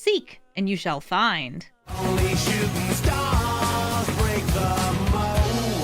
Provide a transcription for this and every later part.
Seek, and you shall find. Only shooting stars break the mold.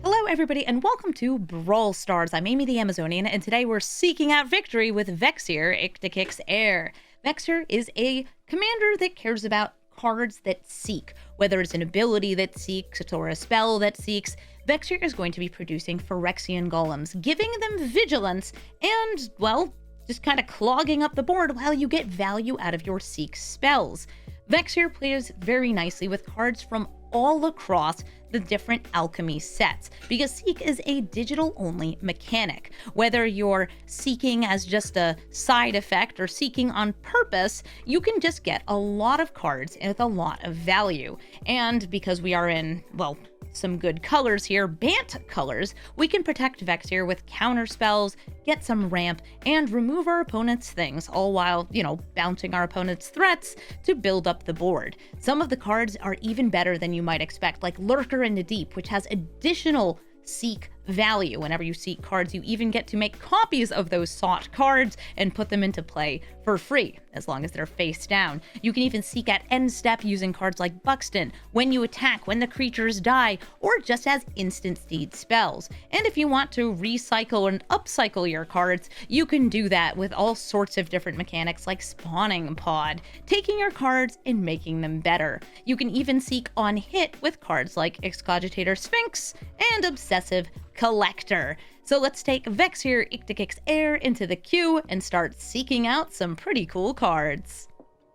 Hello everybody and welcome to Brawl Stars. I'm Amy the Amazonian and today we're seeking out victory with Vexyr, Ich-Tekik's Heir. Vexyr is a commander that cares about cards that seek. Whether it's an ability that seeks or a spell that seeks, Vexyr is going to be producing Phyrexian golems, giving them vigilance and, well, just kind of clogging up the board while you get value out of your seek spells. Vexyr plays very nicely with cards from all across the different alchemy sets, because Seek is a digital-only mechanic. Whether you're seeking as just a side effect or seeking on purpose, you can just get a lot of cards with a lot of value. And because we are in, well, some good colors here, Bant colors, we can protect Vexyr with counter spells, get some ramp, and remove our opponent's things, all while, bouncing our opponent's threats to build up the board. Some of the cards are even better than you might expect, like Lurker in the Deep, which has additional seek value. Whenever you seek cards, you even get to make copies of those sought cards and put them into play for free, as long as they're face down. You can even seek at end step using cards like Buxton, when you attack, when the creatures die, or just as instant speed spells. And if you want to recycle and upcycle your cards, you can do that with all sorts of different mechanics like Spawning Pod, taking your cards and making them better. You can even seek on hit with cards like Excogitator Sphinx and Obsessive Collector. So let's take Vexyr, Ich-Tekik's Heir into the queue and start seeking out some pretty cool cards.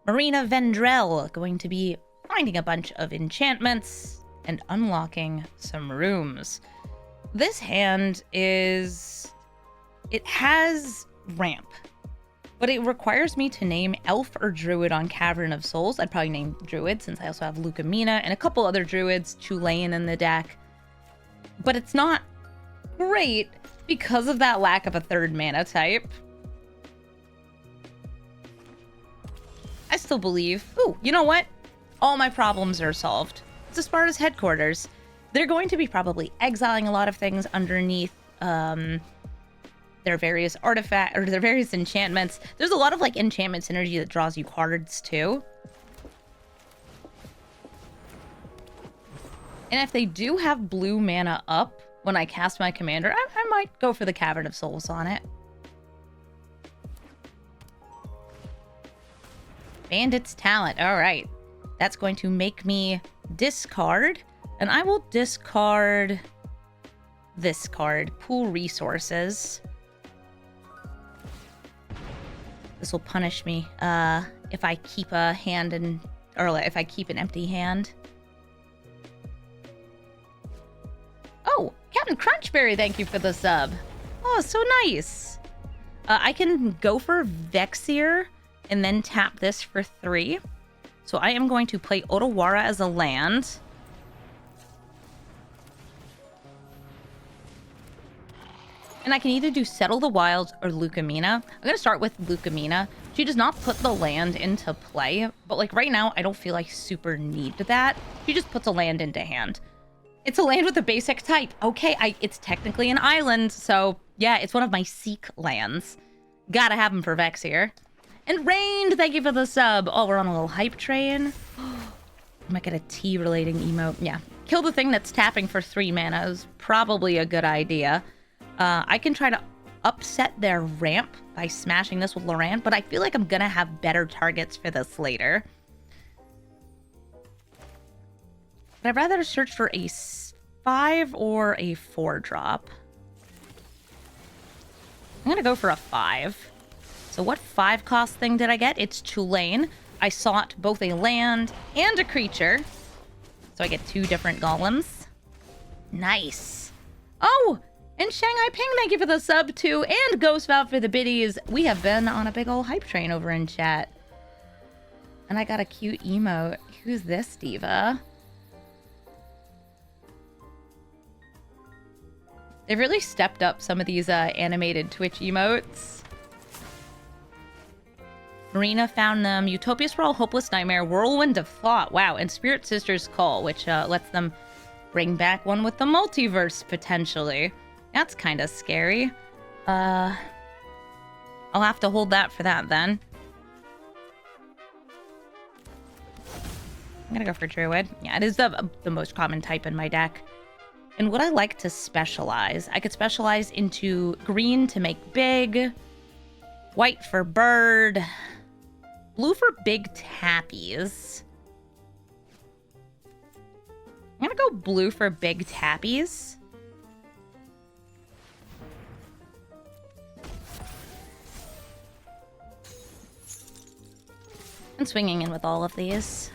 Marina Vendrell, going to be finding a bunch of enchantments and unlocking some rooms. This hand it has ramp, but it requires me to name Elf or Druid on Cavern of Souls. I'd probably name Druid since I also have Lucamina and a couple other Druids, Tulane in the deck. But it's not great because of that lack of a third mana type. I still believe. Ooh, you know what? All my problems are solved. It's Sparta's headquarters. They're going to be probably exiling a lot of things underneath their various artifacts or their various enchantments. There's a lot of enchantment synergy that draws you cards too. And if they do have blue mana up when I cast my commander, I might go for the Cavern of Souls on it. Bandit's Talent. All right. That's going to make me discard. And I will discard this card. Pool Resources. This will punish me if I keep a hand or if I keep an empty hand. Oh, Captain Crunchberry, thank you for the sub. Oh, so nice. I can go for Vexyr and then tap this for 3. So I am going to play Otawara as a land. And I can either do Settle the Wilds or Lucamina. I'm going to start with Lucamina. She does not put the land into play, but right now I don't feel I super need that. She just puts a land into hand. It's a land with a basic type. Okay, it's technically an island, so yeah, it's one of my Seek lands. Gotta have them for Vexyr. And Rained, thank you for the sub. Oh, we're on a little hype train. I might get a T-relating emote. Yeah, kill the thing that's tapping for 3 mana is probably a good idea. I can try to upset their ramp by smashing this with Loran, but I feel like I'm gonna have better targets for this later. But I'd rather search for a 5 or a 4 drop. I'm gonna go for a 5. So what 5 cost thing did I get? It's Tulane. I sought both a land and a creature. So I get 2 different golems. Nice. Oh, and Shanghai Ping, thank you for the sub too. And Ghostvout for the biddies. We have been on a big old hype train over in chat. And I got a cute emote. Who's this diva? They've really stepped up some of these animated Twitch emotes. Marina found them. Utopia Sprawl, Hopeless Nightmare, Whirlwind of Thought. Wow, and Spirit Sister's Call, which lets them bring back one with the multiverse, potentially. That's kind of scary. I'll I'll have to hold that for that then. I'm gonna go for Druid. Yeah, it is the most common type in my deck. And would I like to specialize? I could specialize into green to make big, white for bird, blue for big tappies. I'm gonna go blue for big tappies. And swinging in with all of these.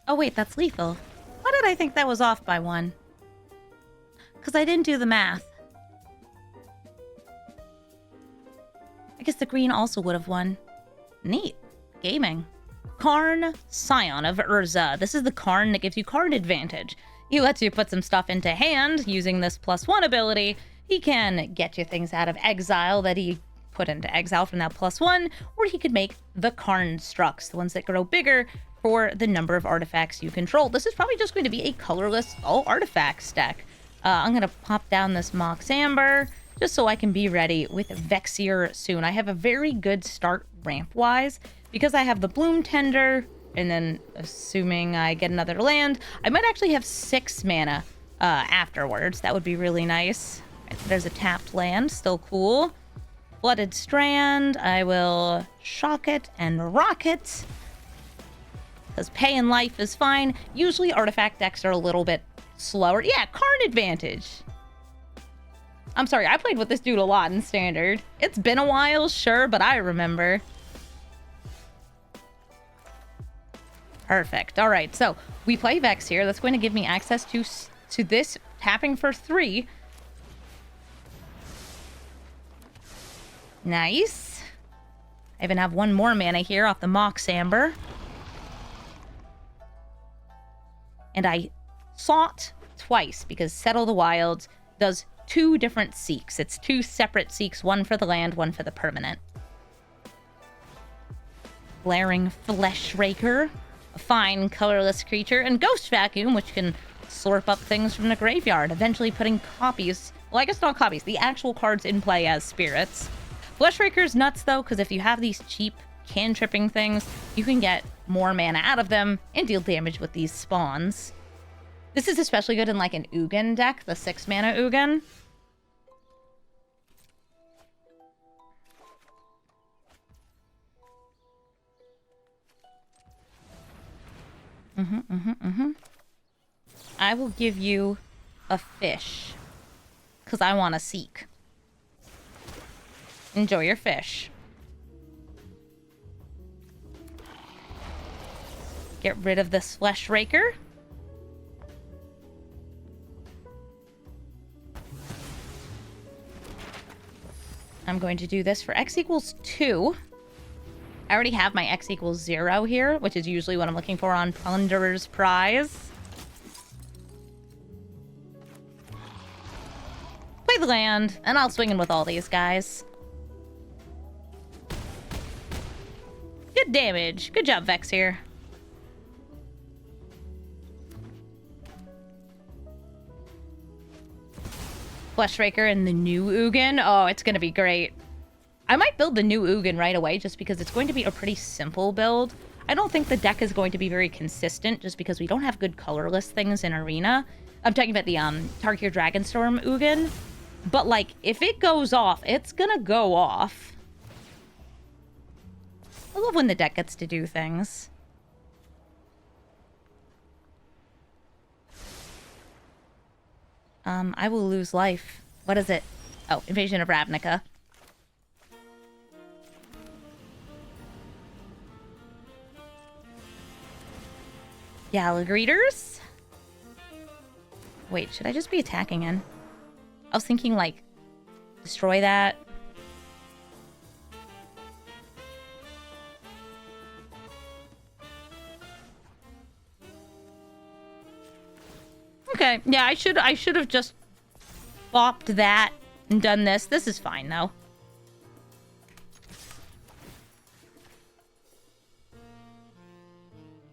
Oh wait, that's lethal. Why did I think that was off by one? Because I didn't do the math. I guess the green also would have won. Neat. Gaming. Karn, Scion of Urza. This is the Karn that gives you card advantage. He lets you put some stuff into hand using this +1 ability. He can get you things out of exile that he put into exile from that +1, or he could make the Karn structs, the ones that grow bigger for the number of artifacts you control. This is probably just going to be a colorless all artifacts deck. I'm going to pop down this Mox Amber just so I can be ready with Vexier soon. I have a very good start ramp-wise because I have the Bloom Tender, and then assuming I get another land, I might actually have 6 mana afterwards. That would be really nice. There's a tapped land, still cool. Flooded Strand, I will shock it and rock it. Because pay in life is fine. Usually artifact decks are a little bit slower. Yeah, Karn advantage. I'm sorry, I played with this dude a lot in Standard. It's been a while, sure, but I remember. Perfect. All right, so we play Vexier. That's going to give me access to this tapping for 3. Nice. I even have 1 more mana here off the Mox Amber. And I sought twice because Settle the Wilds does 2 different seeks. It's 2 separate seeks, one for the land, one for the permanent. Glaring Flesh Raker, a fine colorless creature, and Ghost Vacuum, which can slurp up things from the graveyard, eventually putting copies, well, I guess not copies, the actual cards in play as spirits. Flesh Raker's nuts, though, because if you have these cheap cantripping things, you can get more mana out of them and deal damage with these spawns. This is especially good in like an Ugin deck, the 6 mana Ugin. I will give you a fish because I want to seek. Enjoy your fish. Get rid of this Flesh Raker. I'm going to do this for x equals 2. I already have my x equals 0 here, which is usually what I'm looking for on Plunderer's Prize. Play the land, and I'll swing in with all these guys. Good damage. Good job, Vexier. Fleshraker and the new Ugin. Oh, it's going to be great. I might build the new Ugin right away just because it's going to be a pretty simple build. I don't think the deck is going to be very consistent just because we don't have good colorless things in Arena. I'm talking about the Tarkir Dragonstorm Ugin. But, like, if it goes off, it's going to go off. I love when the deck gets to do things. I will lose life. What is it? Oh, Invasion of Ravnica. Galagreeters? Wait, should I just be attacking in? I was thinking, like, destroy that. Okay, yeah, I should have just bopped that and done this. This is fine, though.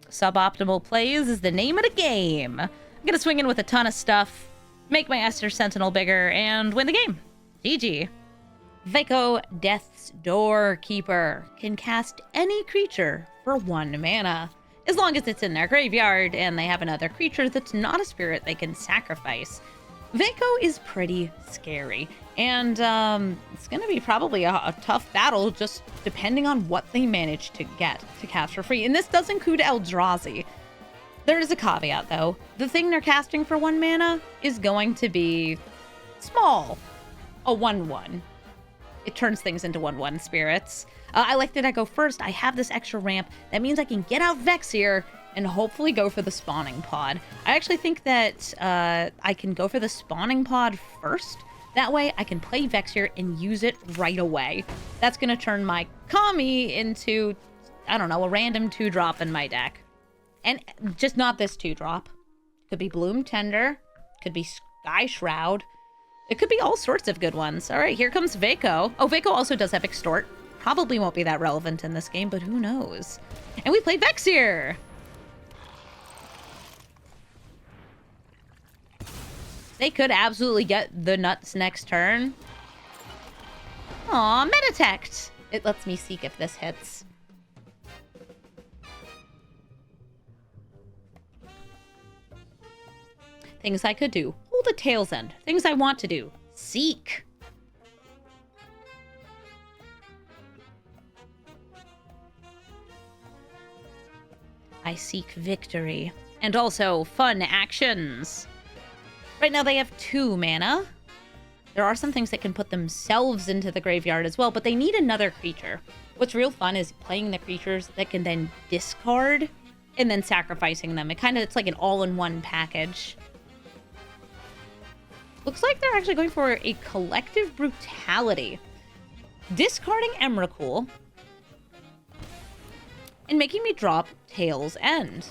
Suboptimal plays is the name of the game. I'm gonna swing in with a ton of stuff, make my Esther Sentinel bigger, and win the game. GG. Veko, Death's Doorkeeper, can cast any creature for 1 mana, as long as it's in their graveyard and they have another creature that's not a spirit they can sacrifice. Veko is pretty scary, and it's going to be probably a tough battle, just depending on what they manage to get to cast for free. And this does include Eldrazi. There is a caveat, though. The thing they're casting for 1 mana is going to be small. A 1/1. It turns things into 1/1 spirits. I like that I go first. I have this extra ramp. That means I can get out Vexier and hopefully go for the spawning pod. I actually think that I can go for the spawning pod first. That way I can play Vexier and use it right away. That's going to turn my Kami into, I don't know, a random 2-drop in my deck. And just not this 2-drop. Could be Bloom Tender. Could be Sky Shroud. It could be all sorts of good ones. All right, here comes Veko. Oh, Veko also does have Extort. Probably won't be that relevant in this game, but who knows? And we play Vexier. They could absolutely get the nuts next turn. Aw, Meditect. It lets me seek if this hits. Things I could do. Hold a Tail's End. Things I want to do. Seek. I seek victory. And also fun actions. Right now they have 2 mana. There are some things that can put themselves into the graveyard as well, but they need another creature. What's real fun is playing the creatures that can then discard and then sacrificing them. It's like an all-in-one package. Looks like they're actually going for a Collective Brutality. Discarding Emrakul and making me drop Tail's End.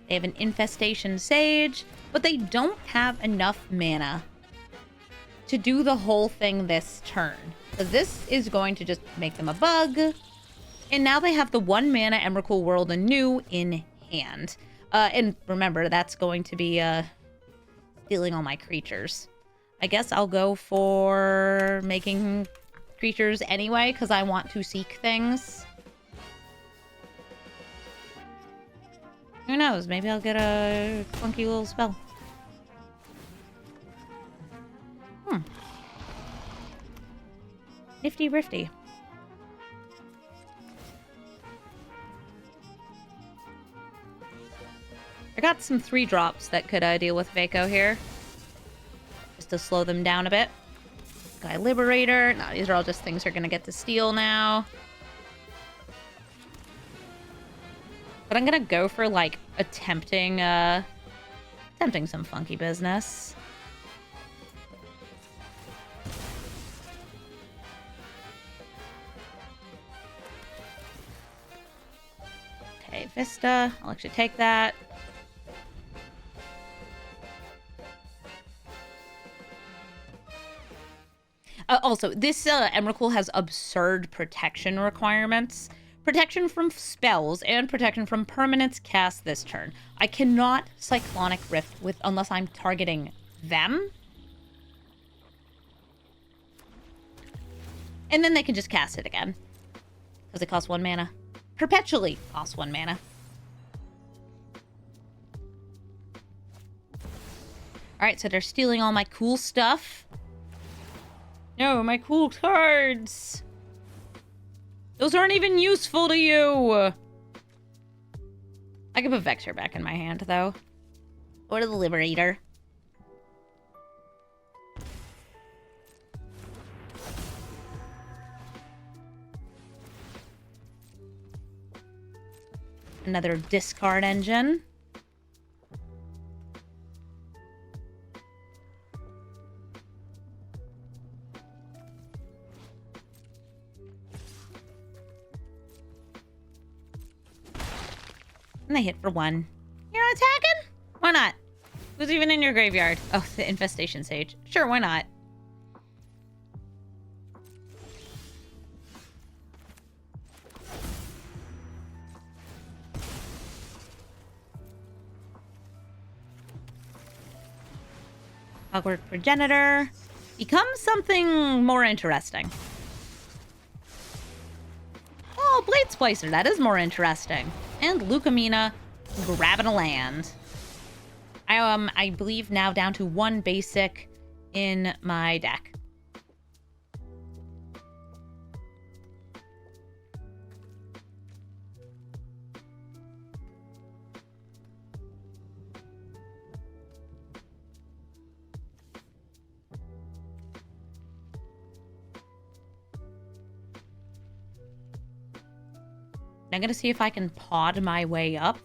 They have an Infestation Sage, but they don't have enough mana to do the whole thing this turn. So this is going to just make them a bug. And now they have the 1 mana Emrakul World Anew in hand. And remember, that's going to be stealing all my creatures. I guess I'll go for making creatures anyway, because I want to seek things. Who knows? Maybe I'll get a funky little spell. Nifty Rifty. I got some 3-drops that could deal with Veko here. Just to slow them down a bit. Sky Liberator. No, these are all just things we're going to get to steal now. But I'm going to go for, like, attempting some funky business. Okay, Vista. I'll actually take that. Also, this Emrakul has absurd protection requirements. Protection from spells and protection from permanents cast this turn. I cannot Cyclonic Rift unless I'm targeting them. And then they can just cast it again. Because it costs 1 mana. Perpetually costs 1 mana. Alright, so they're stealing all my cool stuff. No, my cool cards! Those aren't even useful to you! I can put Vexyr back in my hand, though. Or the Liberator. Another discard engine. And they hit for 1. You're not attacking? Why not? Who's even in your graveyard? Oh, the Infestation Sage. Sure, why not? Awkward Progenitor. becomes something more interesting. Oh, Blade Splicer, that is more interesting. And Lucamina grabbing a land. I believe now down to 1 basic in my deck. I'm gonna see if I can pod my way up.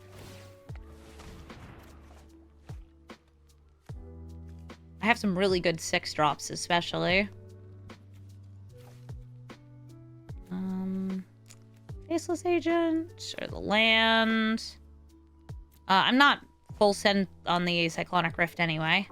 I have some really good 6-drops, especially. Faceless Agent, or the land. I'm not full send on the Cyclonic Rift anyway.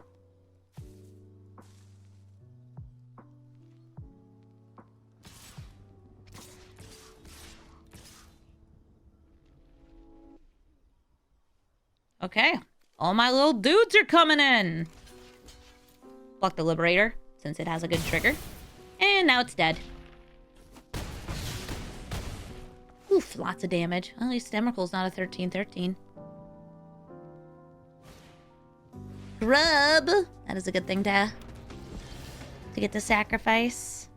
Okay, all my little dudes are coming in. Block the Liberator, since it has a good trigger. And now it's dead. Oof, lots of damage. At least Emerald's not a 13/13. Grub! That is a good thing to get to sacrifice.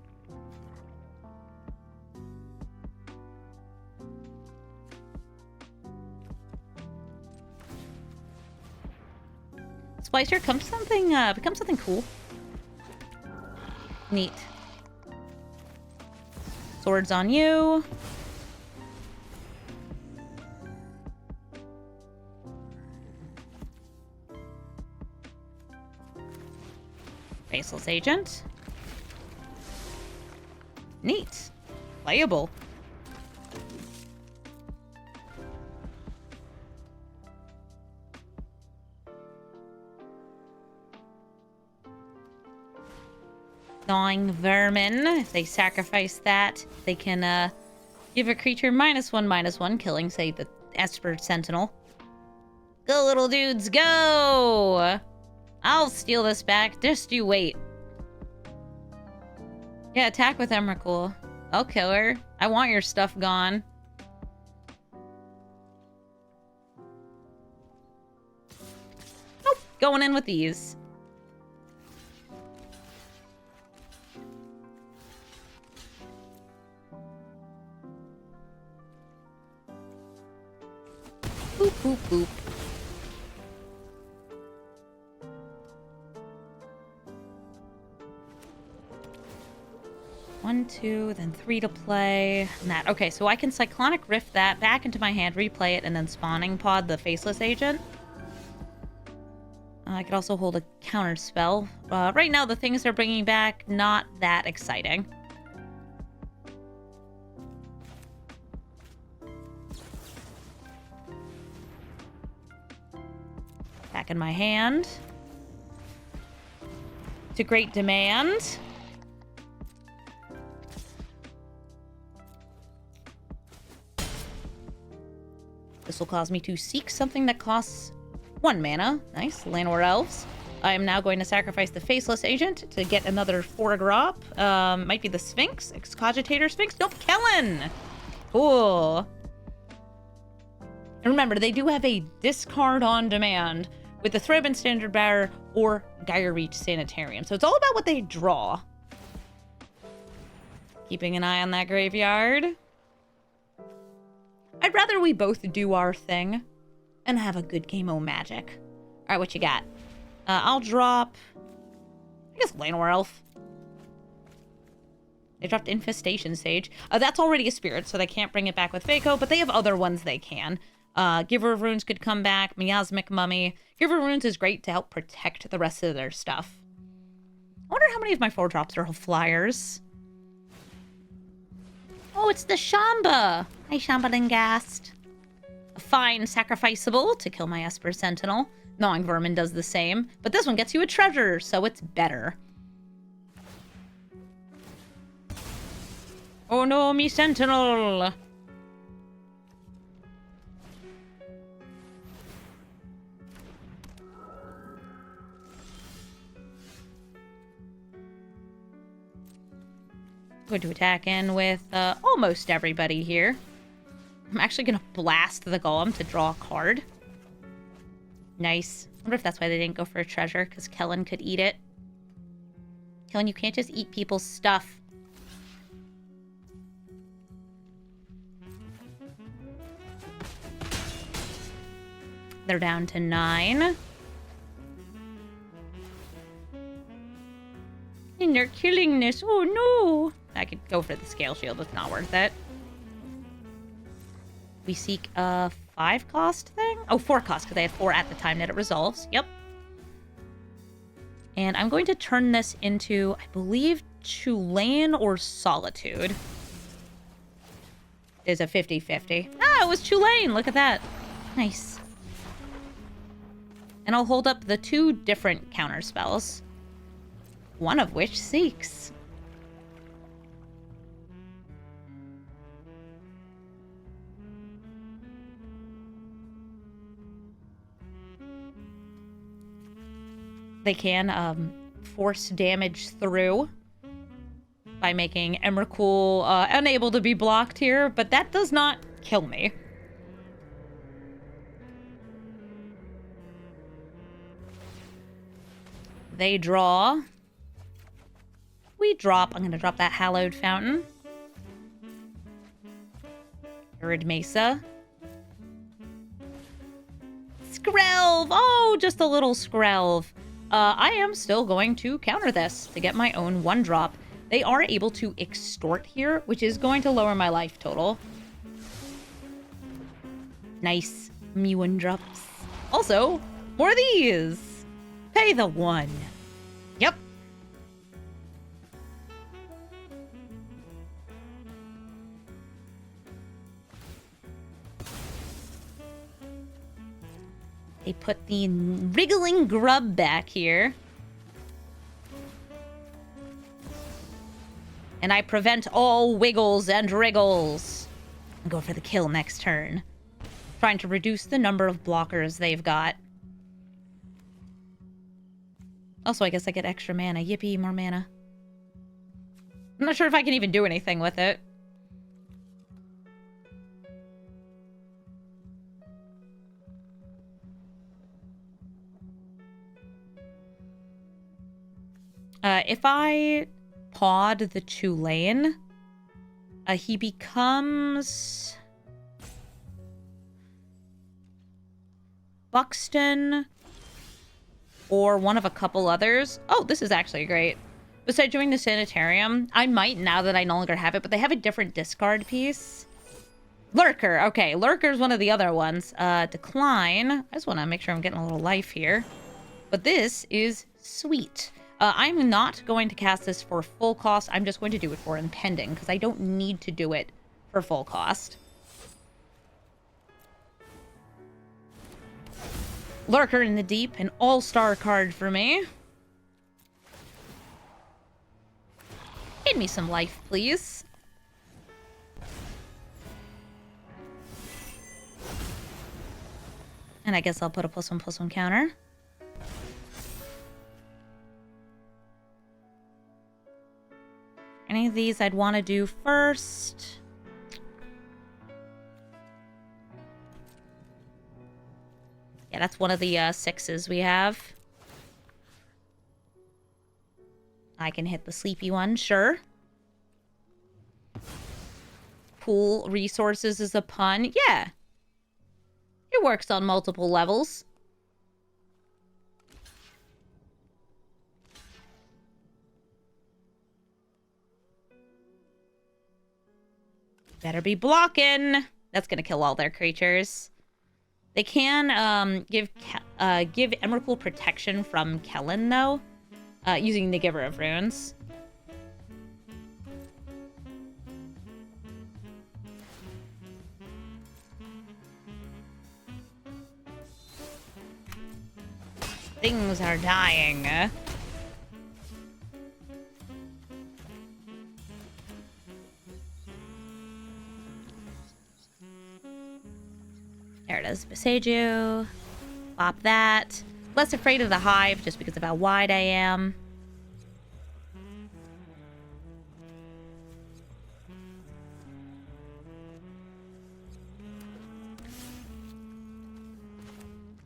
Splicer becomes something cool. Neat. Swords on you. Faceless Agent. Neat. Playable. Gnawing Vermin. If they sacrifice that, they can give a creature -1/-1, killing, say, the Esper Sentinel. Go, little dudes, go! I'll steal this back. Just you wait. Yeah, attack with Emrakul. I'll kill her. I want your stuff gone. Nope. Going in with these. Boop, boop, boop. One, two, then 3 to play. And that. Okay, so I can Cyclonic Rift that back into my hand, replay it, and then Spawning Pod the Faceless Agent. I could also hold a counter spell. Right now, the things they're bringing back, not that exciting. Back in my hand. To great demand. This will cause me to seek something that costs 1 mana. Nice. Llanowar Elves. I am now going to sacrifice the Faceless Agent to get another 4-drop. Might be the Sphinx. Excogitator Sphinx. Nope, Kellen! Cool. And remember, they do have a discard on demand with the Threadband Standard Bearer or Gyre Reach Sanitarium. So it's all about what they draw. Keeping an eye on that graveyard. I'd rather we both do our thing and have a good game of Magic. All right, what you got? I'll drop, I guess, Llanowar Elf. They dropped Infestation Sage. That's already a spirit, so they can't bring it back with Veko, but they have other ones they can. Giver of Runes could come back. Miasmic Mummy. Giver of Runes is great to help protect the rest of their stuff. I wonder how many of my 4-drops are flyers. Oh, it's the Shamba. Hi, Shambhalingast. A fine sacrificeable to kill my Esper Sentinel. Gnawing Vermin does the same, but this one gets you a treasure, so it's better. Oh no, me Sentinel! going to attack in with almost everybody here. I'm actually going to blast the golem to draw a card. Nice. I wonder if that's why they didn't go for a treasure, because Kellen could eat it. Kellen, you can't just eat people's stuff. They're down to 9. And they're killing this. Oh, no. I could go for the scale shield. It's not worth it. We seek a 5 cost thing? Oh, 4 cost, because I had 4 at the time that it resolves. Yep. And I'm going to turn this into, I believe, Tulane or Solitude. Is a 50-50. Ah, it was Tulane. Look at that. Nice. And I'll hold up the 2 different counter spells. One of which seeks. They can force damage through by making Emrakul unable to be blocked here, but that does not kill me. They draw. We drop. I'm going to drop that Hallowed Fountain. Arid Mesa. Skrelv! Oh, just a little Skrelv. I am still going to counter this to get my own 1-drop. They are able to extort here, which is going to lower my life total. Nice. Me 1-drops. Also, more of these. Pay the 1. Yep. They put the wriggling grub back here. And I prevent all wiggles and wriggles. And go for the kill next turn. Trying to reduce the number of blockers they've got. Also, I guess I get extra mana. Yippee, more mana. I'm not sure if I can even do anything with it. If I pod the Tulane, he becomes Buxton or one of a couple others. Oh, this is actually great. Besides doing the Sanitarium, I might now that I no longer have it, but they have a different discard piece. Lurker. Okay, Lurker's one of the other ones. Decline. I just want to make sure I'm getting a little life here. But this is sweet. I'm not going to cast this for full cost. I'm just going to do it for impending, because I don't need to do it for full cost. Lurker in the Deep, an all-star card for me. Give me some life, please. And I guess I'll put a +1/+1 counter. Any of these I'd want to do first. Yeah, that's one of the 6s we have. I can hit the sleepy one, sure. Pool resources is a pun. Yeah. It works on multiple levels. Better be blocking. That's gonna kill all their creatures. They can give Emrakul protection from Kellen, though, using the Giver of Runes. Things are dying. There it is. Beseju. Pop that. Less afraid of the hive just because of how wide I am.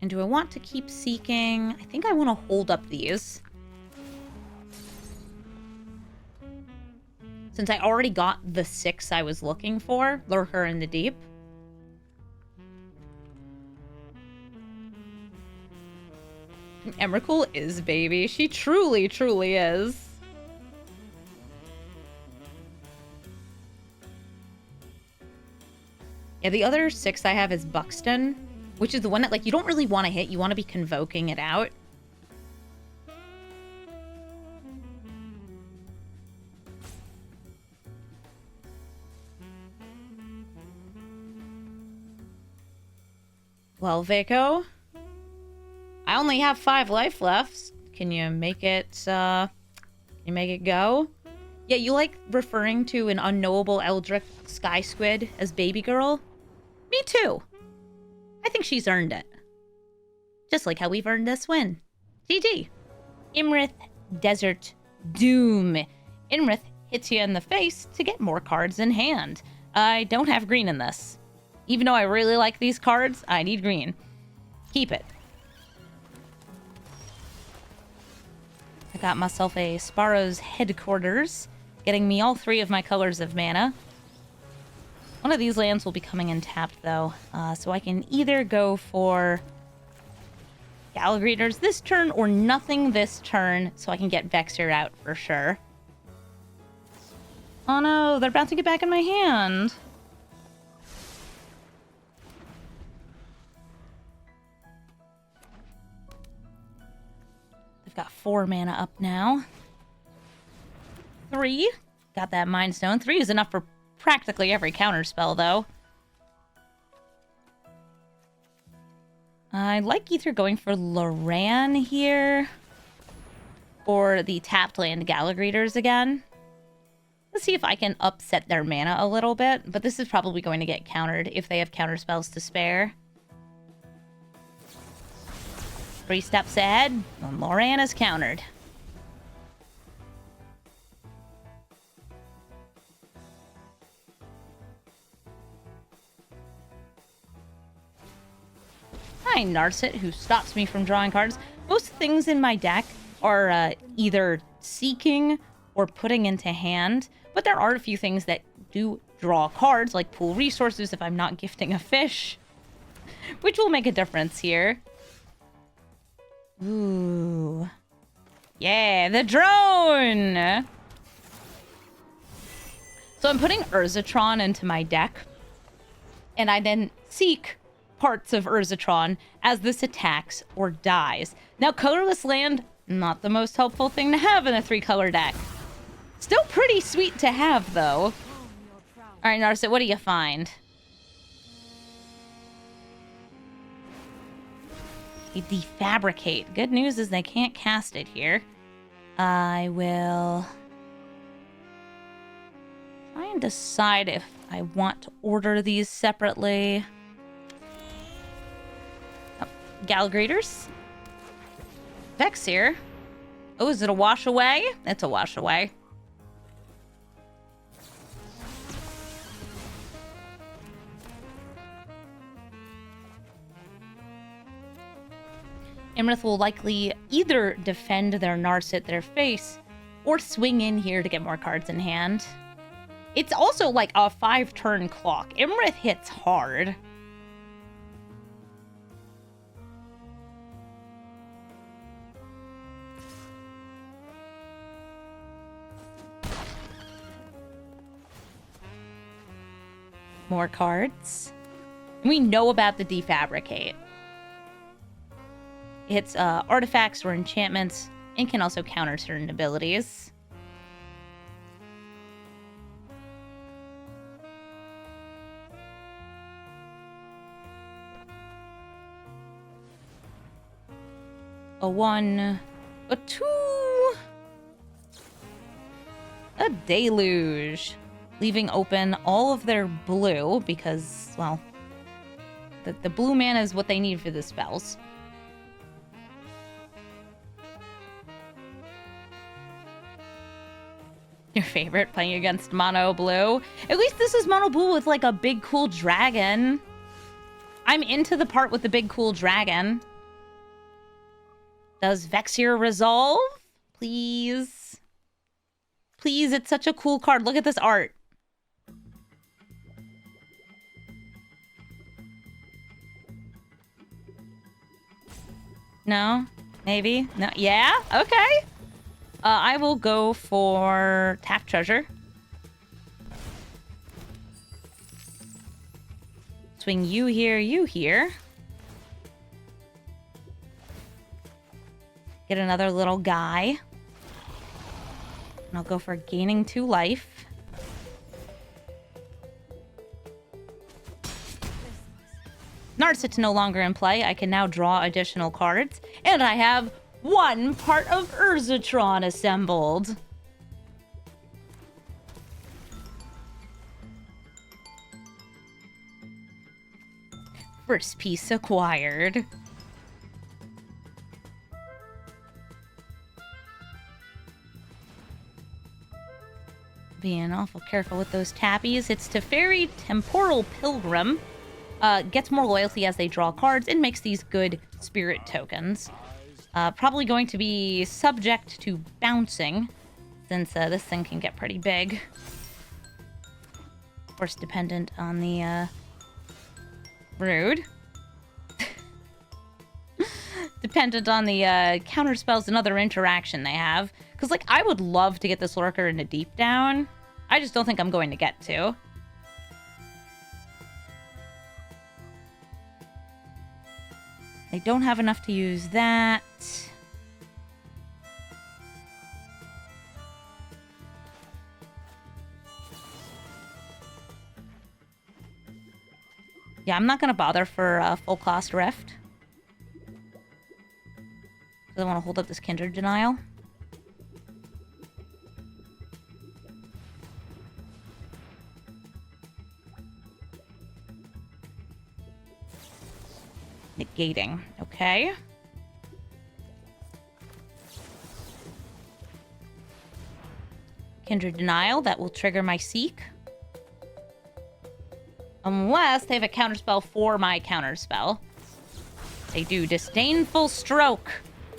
And do I want to keep seeking? I think I want to hold up these. Since I already got the 6 I was looking for, Lurker in the Deep. Emrakul is baby. She truly, truly is. Yeah, the other 6 I have is Buxton, which is the one that, like, you don't really want to hit. You want to be convoking it out. Well, Veko, I only have 5 life left. Can you make it, go? Yeah, you like referring to an unknowable Eldritch Sky Squid as baby girl? Me too. I think she's earned it. Just like how we've earned this win. GG. Imrith Desert Doom. Imrith hits you in the face to get more cards in hand. I don't have green in this. Even though I really like these cards, I need green. Keep it. I got myself a Sparrow's Headquarters, getting me all 3 of my colors of mana. One of these lands will be coming in tapped, though, so I can either go for Galadriel this turn or nothing this turn, so I can get Vexyr out for sure. Oh no, they're about to get back in my hand. Got 4 mana up now. 3. Got that Mind Stone. 3 is enough for practically every counter spell, though. I like either going for Loran here or the tapped land Galadriel again. Let's see if I can upset their mana a little bit, but this is probably going to get countered if they have counter spells to spare. 3 steps ahead, and Loran is countered. Hi, Narset, who stops me from drawing cards. Most things in my deck are either seeking or putting into hand, but there are a few things that do draw cards, like pool resources if I'm not gifting a fish, which will make a difference here. Ooh. Yeah, the drone! So I'm putting Urzatron into my deck, and I then seek parts of Urzatron as this attacks or dies. Now, colorless land, not the most helpful thing to have in a 3-color deck. Still pretty sweet to have, though. Alright, Narset, what do you find? Defabricate. Good news is they can't cast it here. I will try and decide if I want to order these separately. Oh, Galadriel. Vexier. Oh, is it a wash away? It's a wash away. Imrith will likely either defend their Narset their face or swing in here to get more cards in hand. It's also like a 5-turn clock. Imrith hits hard. More cards. We know about the Defabricate. It's artifacts or enchantments, and can also counter certain abilities. A 1, a 2, a Deluge, leaving open all of their blue because, well, the blue mana is what they need for the spells. Your favorite, playing against mono blue? At least this is mono blue with like a big cool dragon. I'm into the part with the big cool dragon. Does Vexier resolve? Please. Please, it's such a cool card. Look at this art. No? Maybe? No? Yeah? Okay. I will go for Tap Treasure. Swing you here, you here. Get another little guy. And I'll go for gaining 2 life. Narset's no longer in play. I can now draw additional cards. And I have 1 part of Urzatron assembled. First piece acquired. Being awful careful with those tappies. It's Teferi Temporal Pilgrim. Gets more loyalty as they draw cards and makes these good spirit tokens. Probably going to be subject to bouncing, since this thing can get pretty big. Of course, dependent on the rude. Dependent on the counter spells and other interaction they have. Because, like, I would love to get this lurker into Deep Down. I just don't think I'm going to get to. I don't have enough to use that. Yeah, I'm not going to bother for full cost Rift. I want to hold up this Kindred Denial. Negating. Okay. Kindred Denial. That will trigger my Seek. Unless they have a counterspell for my counterspell. They do Disdainful Stroke.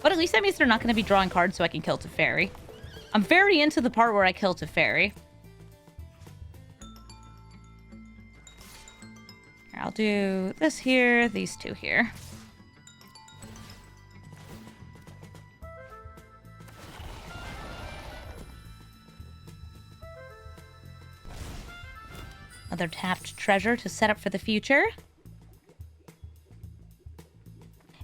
But at least that means they're not going to be drawing cards so I can kill Teferi. I'm very into the part where I kill Teferi. I'll do this here, these 2 here. Another tapped treasure to set up for the future.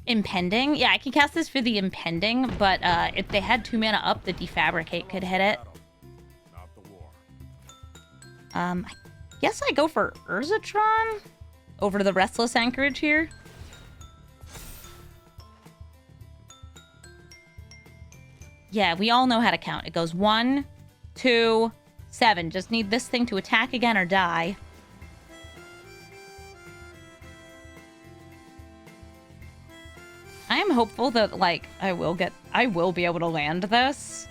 Impending. Yeah, I can cast this for the Impending, but if they had 2 mana up, the Defabricate could hit it. I guess I go for Urzatron over the Restless Anchorage here. Yeah, we all know how to count. It goes 1, 2, 7. Just need this thing to attack again or die. I am hopeful that, like, I will be able to land this.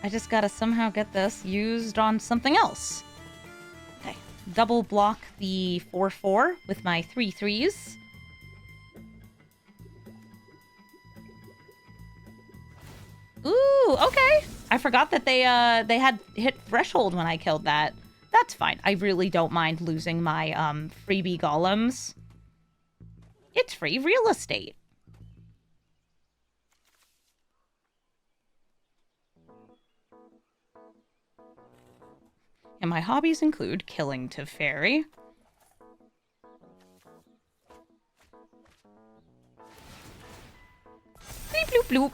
I just gotta somehow get this used on something else. Okay. Double block the 4/4 with my 3/3s. Ooh, okay. I forgot that they had hit threshold when I killed that. That's fine. I really don't mind losing my freebie golems. It's free real estate. And my hobbies include killing Teferi. Bleep bloop bloop.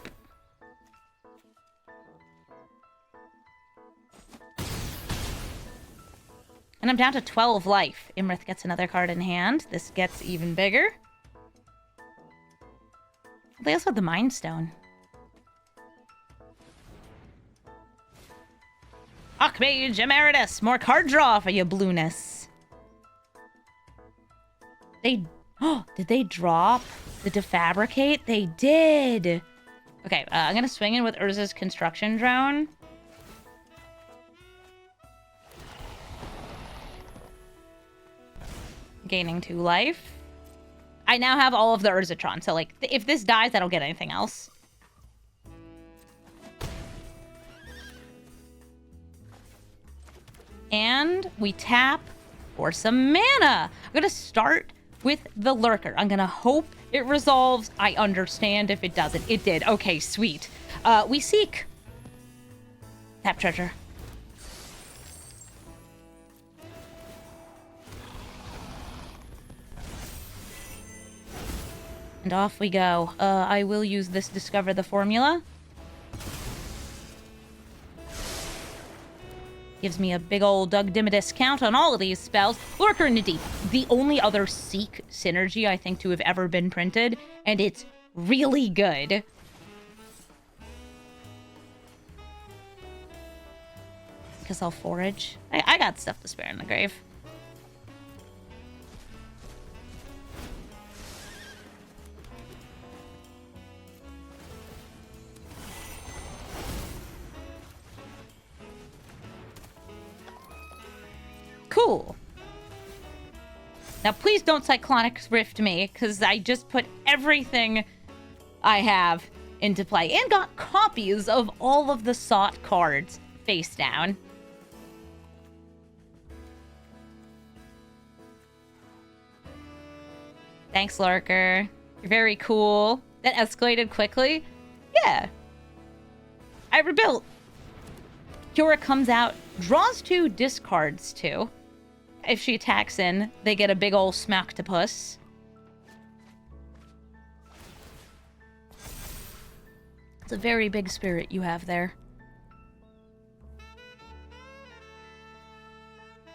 And I'm down to 12 life. Lymrith gets another card in hand. This gets even bigger. They also have the Mind Stone. Archmage Emeritus! More card draw for your blueness. They... Oh, did they drop the Defabricate? They did! Okay, I'm gonna swing in with Urza's Construction Drone. gaining 2 life. I now have all of the Urzatron, so like if this dies, I don't get anything else. And we tap for some mana. I'm gonna start with the Lurker. I'm gonna hope it resolves. I understand if it doesn't. It did. Okay, sweet. We seek. Tap treasure. And off we go. I will use this Discover the Formula. Gives me a big old Doug Dimmadis count on all of these spells. Lurker in the Deep. The only other Seek synergy I think to have ever been printed. And it's really good. Guess I'll forage. I got stuff to spare in the grave. Cool. Now, please don't Cyclonic Rift me, because I just put everything I have into play and got copies of all of the sought cards face down. Thanks, Lurker. You're very cool. That escalated quickly. Yeah. I rebuilt. Cura comes out, draws 2, discards 2. If she attacks in, they get a big ol' Smacktopus. It's a very big spirit you have there.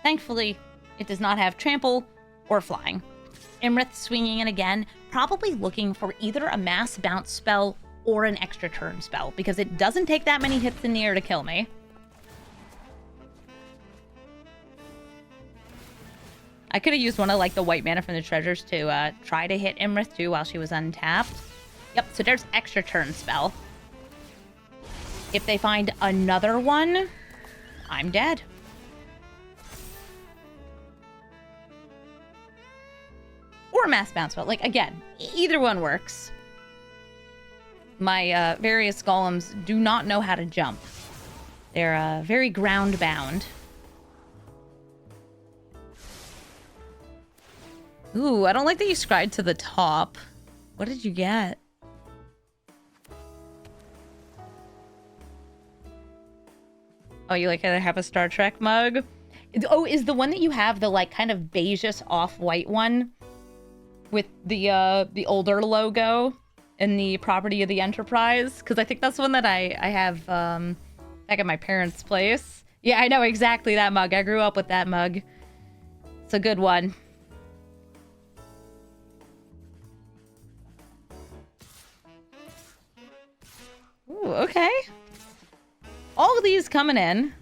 Thankfully, it does not have trample or flying. Lymrith swinging in again, probably looking for either a mass bounce spell or an extra turn spell, because it doesn't take that many hits in the air to kill me. I could have used one of like the white mana from the treasures to try to hit Lymrith too while she was untapped. Yep, so there's extra turn spell. If they find another one, I'm dead. Or mass bounce spell. Like, again, either one works. My various golems do not know how to jump. They're very ground bound. Ooh, I don't like that you scried to the top. What did you get? Oh, you like to have a Star Trek mug? Oh, is the one that you have the like kind of beigeish off-white one with the older logo and the property of the Enterprise? Because I think that's one that I have back at my parents' place. Yeah, I know exactly that mug. I grew up with that mug. It's a good one. Ooh, okay. All of these coming in.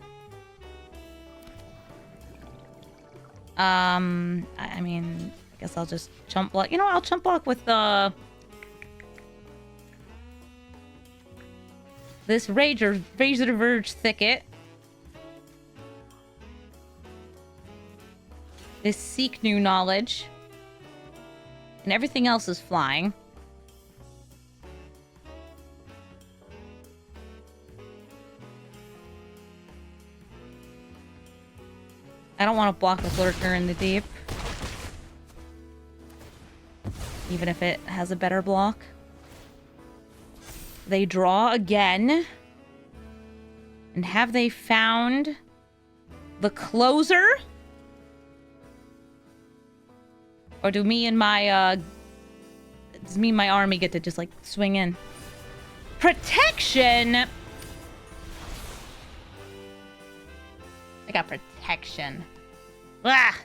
I mean, I guess I'll just chump block. You know, I'll chump block with this Razor Verge Thicket. This Seek New Knowledge. And everything else is flying. I don't want to block with Lurker in the Deep. Even if it has a better block. They draw again. And have they found the closer? Or do me and my, does me and my army get to just, like, swing in? Protection! I got protection. Ah!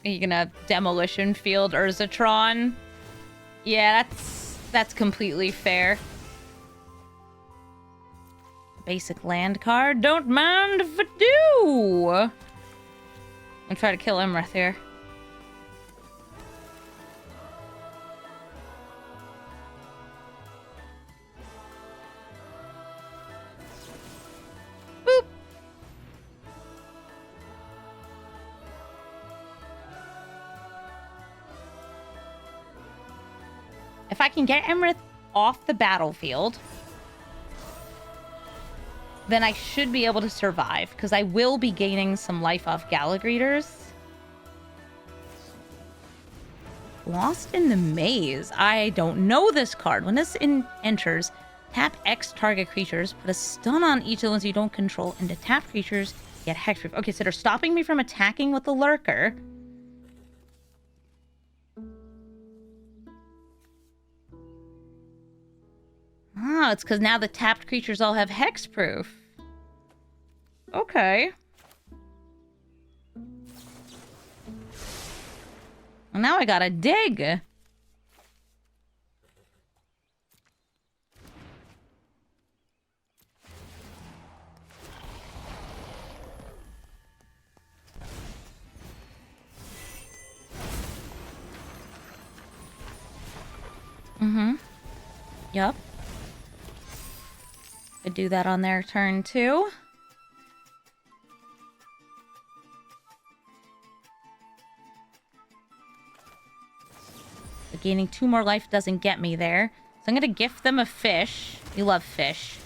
Are you gonna Demolition Field Urzatron? Yeah, that's completely fair. Basic land card. Don't mind if I do. I'm gonna try to kill Lymrith here. If I can get Lymrith off the battlefield, then I should be able to survive, because I will be gaining some life off Galadriel's. Lost in the Maze. I don't know this card. When this enters, tap X target creatures, put a stun on each of the ones you don't control, and to tap creatures, get hexproof. Okay, so they're stopping me from attacking with the lurker. Oh, it's because now the tapped creatures all have hexproof. Okay. Well, now I gotta dig. Yep. Could do that on their turn too. But gaining 2 more life doesn't get me there. So I'm gonna gift them a fish. You love fish.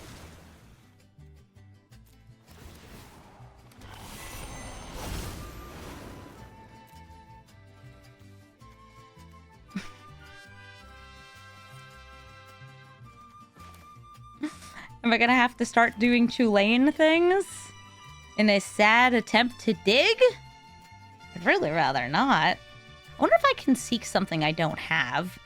Am I gonna have to start doing Tulane things in a sad attempt to dig? I'd really rather not. I wonder if I can seek something I don't have.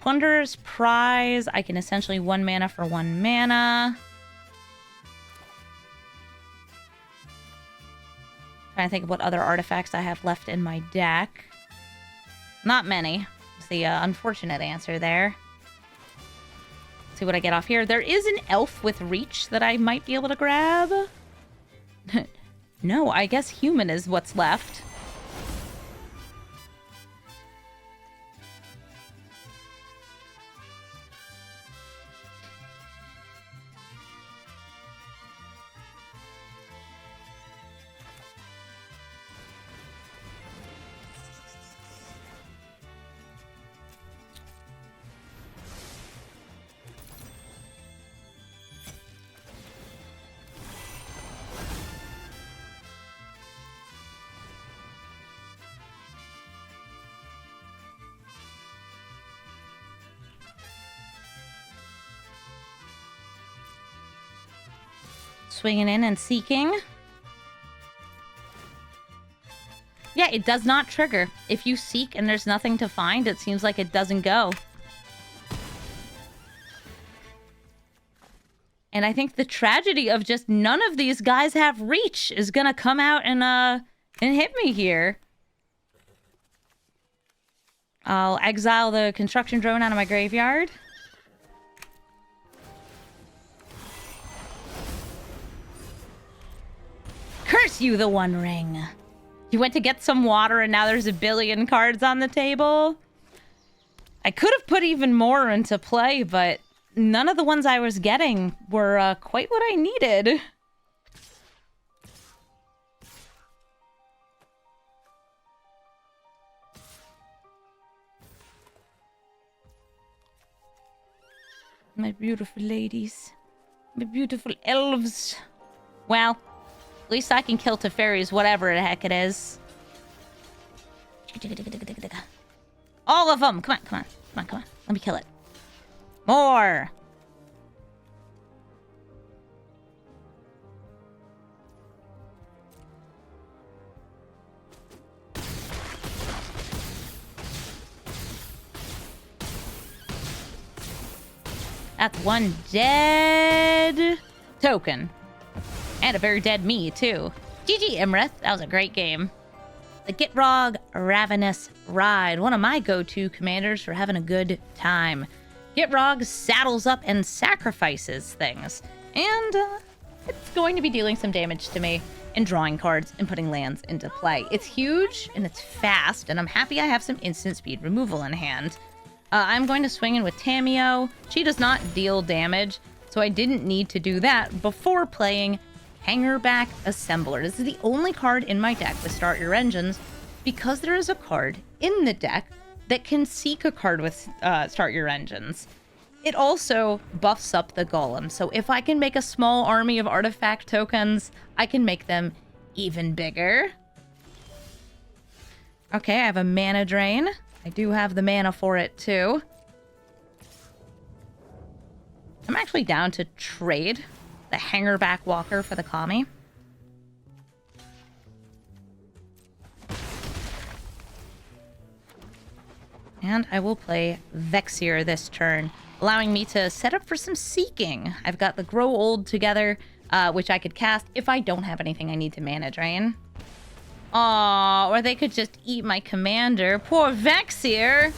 Plunderer's Prize. I can essentially 1 mana for 1 mana. Trying to think of what other artifacts I have left in my deck. Not many. It's the unfortunate answer there. See what I get off here. There is an elf with reach that I might be able to grab. No, I guess human is what's left. Swinging in and seeking. Yeah, it does not trigger. If you seek and there's nothing to find, it seems like it doesn't go. And I think the tragedy of just none of these guys have reach is gonna come out and hit me here. I'll exile the construction drone out of my graveyard. Curse you, the One Ring. You went to get some water and now there's a billion cards on the table. I could have put even more into play, but none of the ones I was getting were quite what I needed. My beautiful ladies. My beautiful elves. Well, at least I can kill Teferi's whatever the heck it is. All of them! Come on, come on. Come on, come on. Let me kill it. More! That's 1 dead token. And a very dead me, too. GG, Lymrith. That was a great game. The Gitrog Ravenous Ride. One of my go-to commanders for having a good time. Gitrog saddles up and sacrifices things. And it's going to be dealing some damage to me and drawing cards and putting lands into play. It's huge and it's fast, and I'm happy I have some instant speed removal in hand. I'm going to swing in with Tamiyo. She does not deal damage, so I didn't need to do that before playing Hangerback Assembler. This is the only card in my deck with Start Your Engines because there is a card in the deck that can seek a card with Start Your Engines. It also buffs up the golem, so if I can make a small army of artifact tokens, I can make them even bigger. Okay, I have a mana drain. I do have the mana for it too. I'm actually down to trade the Hangerback Walker for the Kami. And I will play Vexier this turn, allowing me to set up for some seeking. I've got the Grow Old together, which I could cast if I don't have anything I need to mana drain. Aw, or they could just eat my commander. Poor Vexier!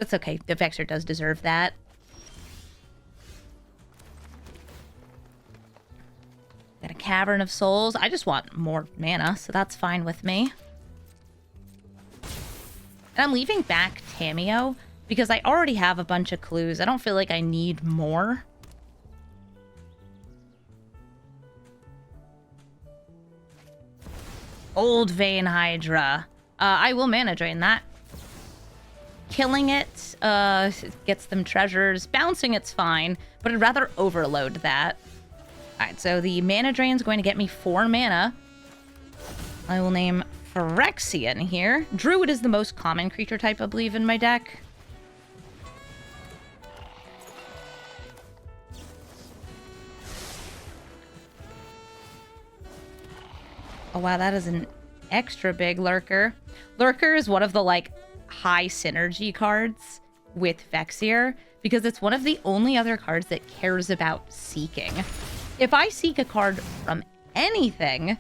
It's okay, the Vexier does deserve that. Got a Cavern of Souls. I just want more mana, so that's fine with me. And I'm leaving back Tameo because I already have a bunch of clues. I don't feel like I need more. Old Vein Hydra. I will mana drain that. Killing it gets them treasures. Bouncing it's fine, but I'd rather overload that. Alright, so the mana drain is going to get me 4 mana. I will name Phyrexian here. Druid is the most common creature type, I believe, in my deck. Oh wow, that is an extra big Lurker. Lurker is one of the, like, high synergy cards with Vexier, because it's one of the only other cards that cares about seeking. If I seek a card from anything,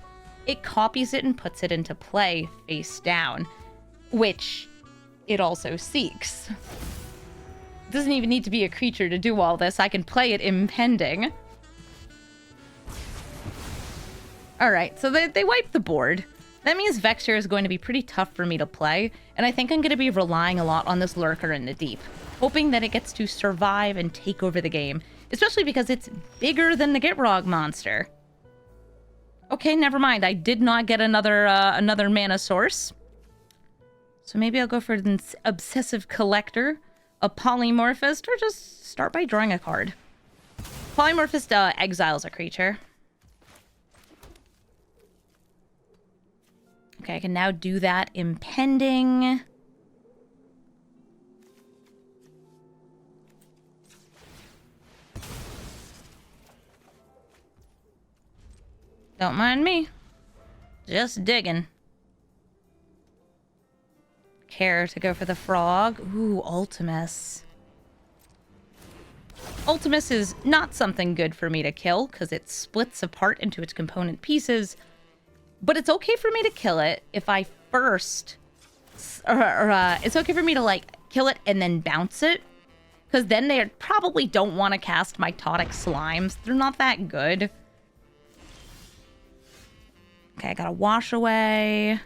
it copies it and puts it into play face down, which it also seeks. It doesn't even need to be a creature to do all this. I can play it impending. Alright, so they wiped the board. That means Vexier is going to be pretty tough for me to play, and I think I'm going to be relying a lot on this Lurker in the deep, hoping that it gets to survive and take over the game, especially because it's bigger than the Gitrog monster. Okay, never mind. I did not get another mana source. So maybe I'll go for an Obsessive Collector, a Polymorphist, or just start by drawing a card. Polymorphist exiles a creature. Okay, I can now do that impending. Don't mind me. Just digging. Care to go for the frog. Ooh, Ultimus. Ultimus is not something good for me to kill, because it splits apart into its component pieces. But it's okay for me to kill it if I first... it's okay for me to, like, kill it and then bounce it. Because then they probably don't want to cast Mitotic Slimes. They're not that good. Okay, I gotta Wash Away.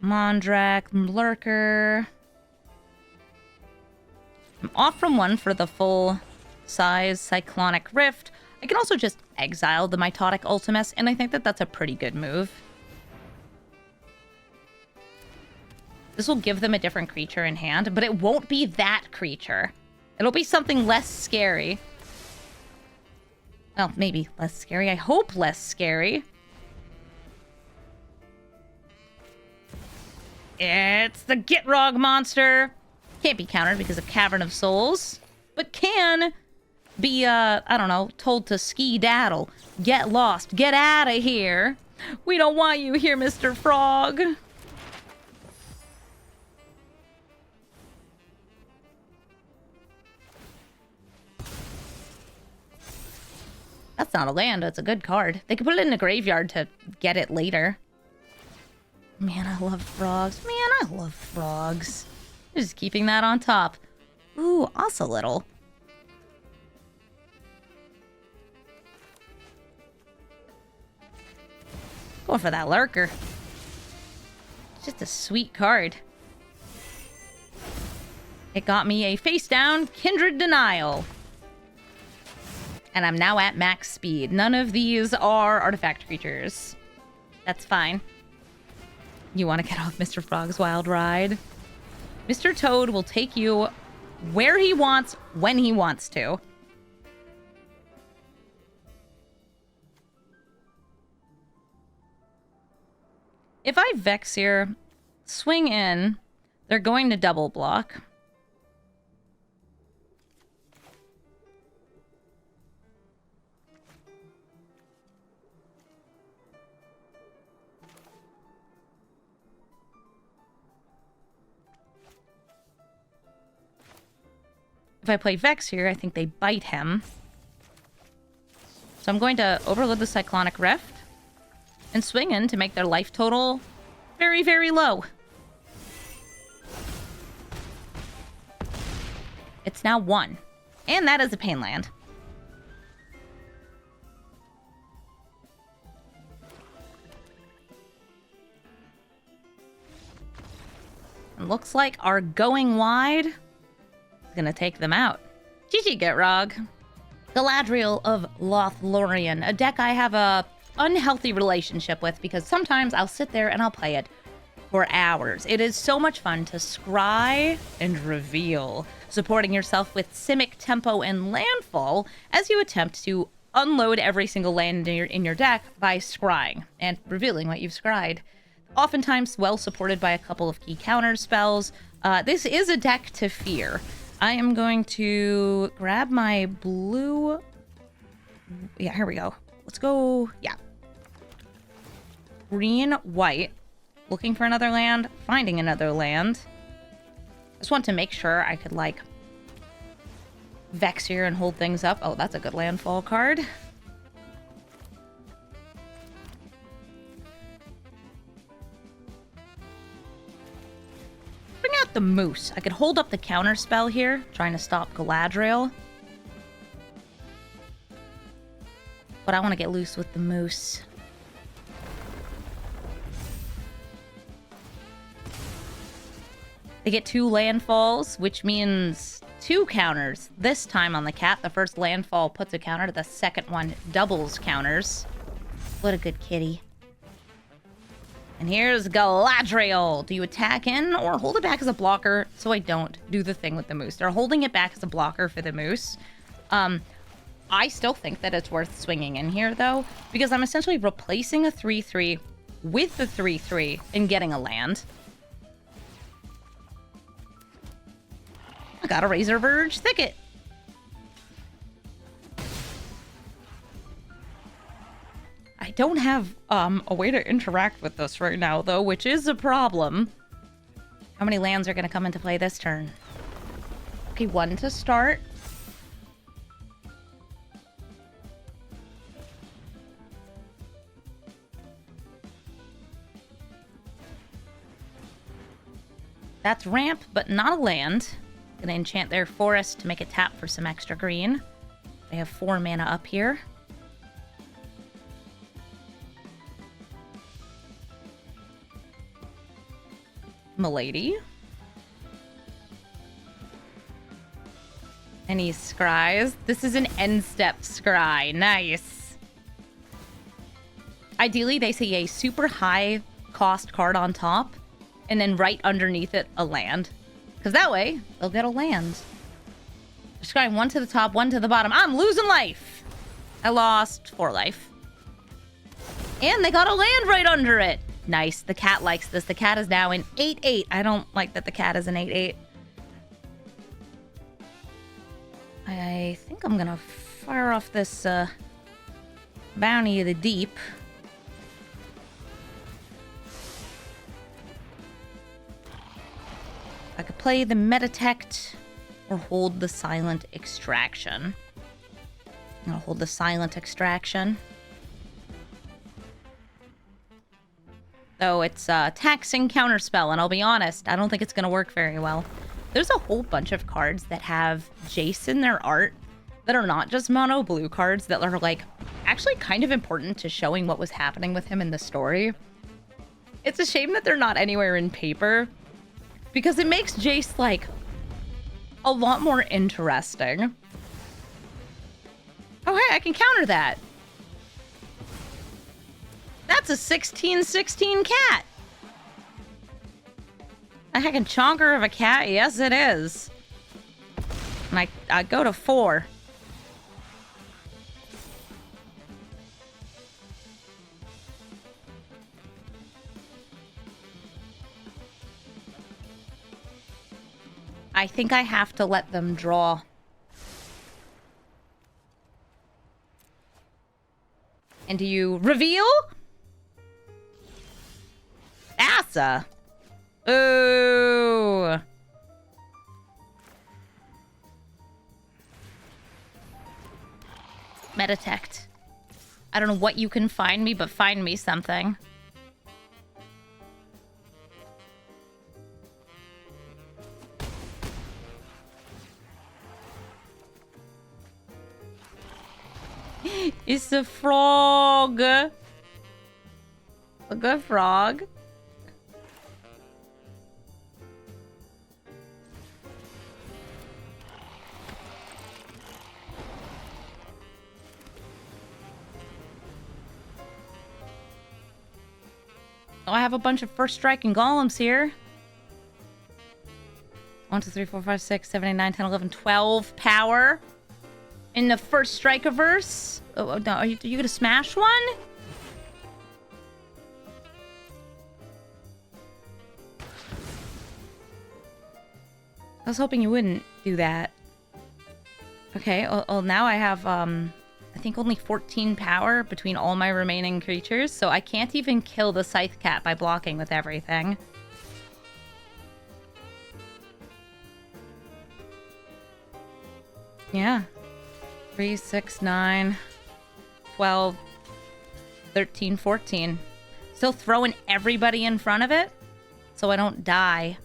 Mondrak, Lurker. I'm off from one for the full-size Cyclonic Rift. I can also just exile the Mitotic Ultimus, and I think that that's a pretty good move. This will give them a different creature in hand, but it won't be that creature. It'll be something less scary. Well, maybe less scary. I hope less scary. It's the Gitrog monster. Can't be countered because of Cavern of Souls, but can be, I don't know, told to ski-daddle. Get lost. Get out of here. We don't want you here, Mr. Frog. That's not a land. It's a good card. They could put it in the graveyard to get it later. Man, I love frogs. Man, I love frogs. Just keeping that on top. Ooh, Ocelotl. Going for that Lurker. Just a sweet card. It got me a face-down Kindred Denial. And I'm now at max speed. None of these are artifact creatures. That's fine. You want to get off Mr. Frog's wild ride? Mr. Toad will take you where he wants, when he wants to. If I Vexier, swing in, they're going to double block. If I play Vexyr, I think they bite him. So I'm going to overload the Cyclonic Rift and swing in to make their life total very, very low. It's now 1. And that is a pain land. It looks like our going wide gonna take them out. GG Gitrog. Galadriel of Lothlorien, a deck I have a unhealthy relationship with because sometimes I'll sit there and I'll play it for hours. It is so much fun to scry and reveal, supporting yourself with Simic, Tempo, and Landfall as you attempt to unload every single land in your deck by scrying and revealing what you've scryed. Oftentimes well supported by a couple of key counter spells. This is a deck to fear. I am going to grab my blue... Yeah, here we go. Let's go... Yeah. Green, white. Looking for another land. Finding another land. Just want to make sure I could, like, Vexier and hold things up. Oh, that's a good landfall card. Bring out the moose. I could hold up the counter spell here, trying to stop Galadriel. But I want to get loose with the moose. They get 2 landfalls, which means 2 counters. This time on the cat, the first landfall puts a counter, the second one doubles counters. What a good kitty. And here's Galadriel. Do you attack in or hold it back as a blocker so I don't do the thing with the moose? They're holding it back as a blocker for the moose. I still think that it's worth swinging in here, though, because I'm essentially replacing a 3-3 with the 3-3 and getting a land. I got a Razor Verge Thicket. I don't have a way to interact with this right now, though, which is a problem. How many lands are going to come into play this turn? Okay, 1 to start. That's ramp, but not a land. Gonna enchant their forest to make it tap for some extra green. They have 4 mana up here. Milady. And he scries. This is an end step scry. Nice. Ideally, they see a super high cost card on top, and then right underneath it, a land. Because that way, they'll get a land. Scrying 1 to the top, 1 to the bottom. I'm losing life. I lost 4 life. And they got a land right under it. Nice. The cat likes this. The cat is now an 8-8. I don't like that the cat is an 8-8. I think I'm going to fire off this Bounty of the Deep. I could play the Meditect or hold the Silent Extraction. I'm going to hold the Silent Extraction. Though it's a taxing counterspell, and I'll be honest, I don't think it's going to work very well. There's a whole bunch of cards that have Jace in their art that are not just mono blue cards that are, like, actually kind of important to showing what was happening with him in the story. It's a shame that they're not anywhere in paper, because it makes Jace, like, a lot more interesting. Oh, hey, I can counter that. That's a 16/16 cat. A heckin' chonker of a cat? Yes, it is. And I go to 4. I think I have to let them draw. And do you reveal? Asa. Ooh. Meditect. I don't know what you can find me, but find me something. It's a frog. Look, a frog. Oh, I have a bunch of first strike and golems here. 1, 2, 3, 4, 5, 6, 7, 8, 9, 10, 11, 12 power. In the first Strikerverse. Oh, no, are you gonna smash one? I was hoping you wouldn't do that. Okay, well now I have, I think only 14 power between all my remaining creatures, so I can't even kill the Scythe Cat by blocking with everything. Yeah. 3, 6, 9, 12, 13, 14. Still throwing everybody in front of it so I don't die.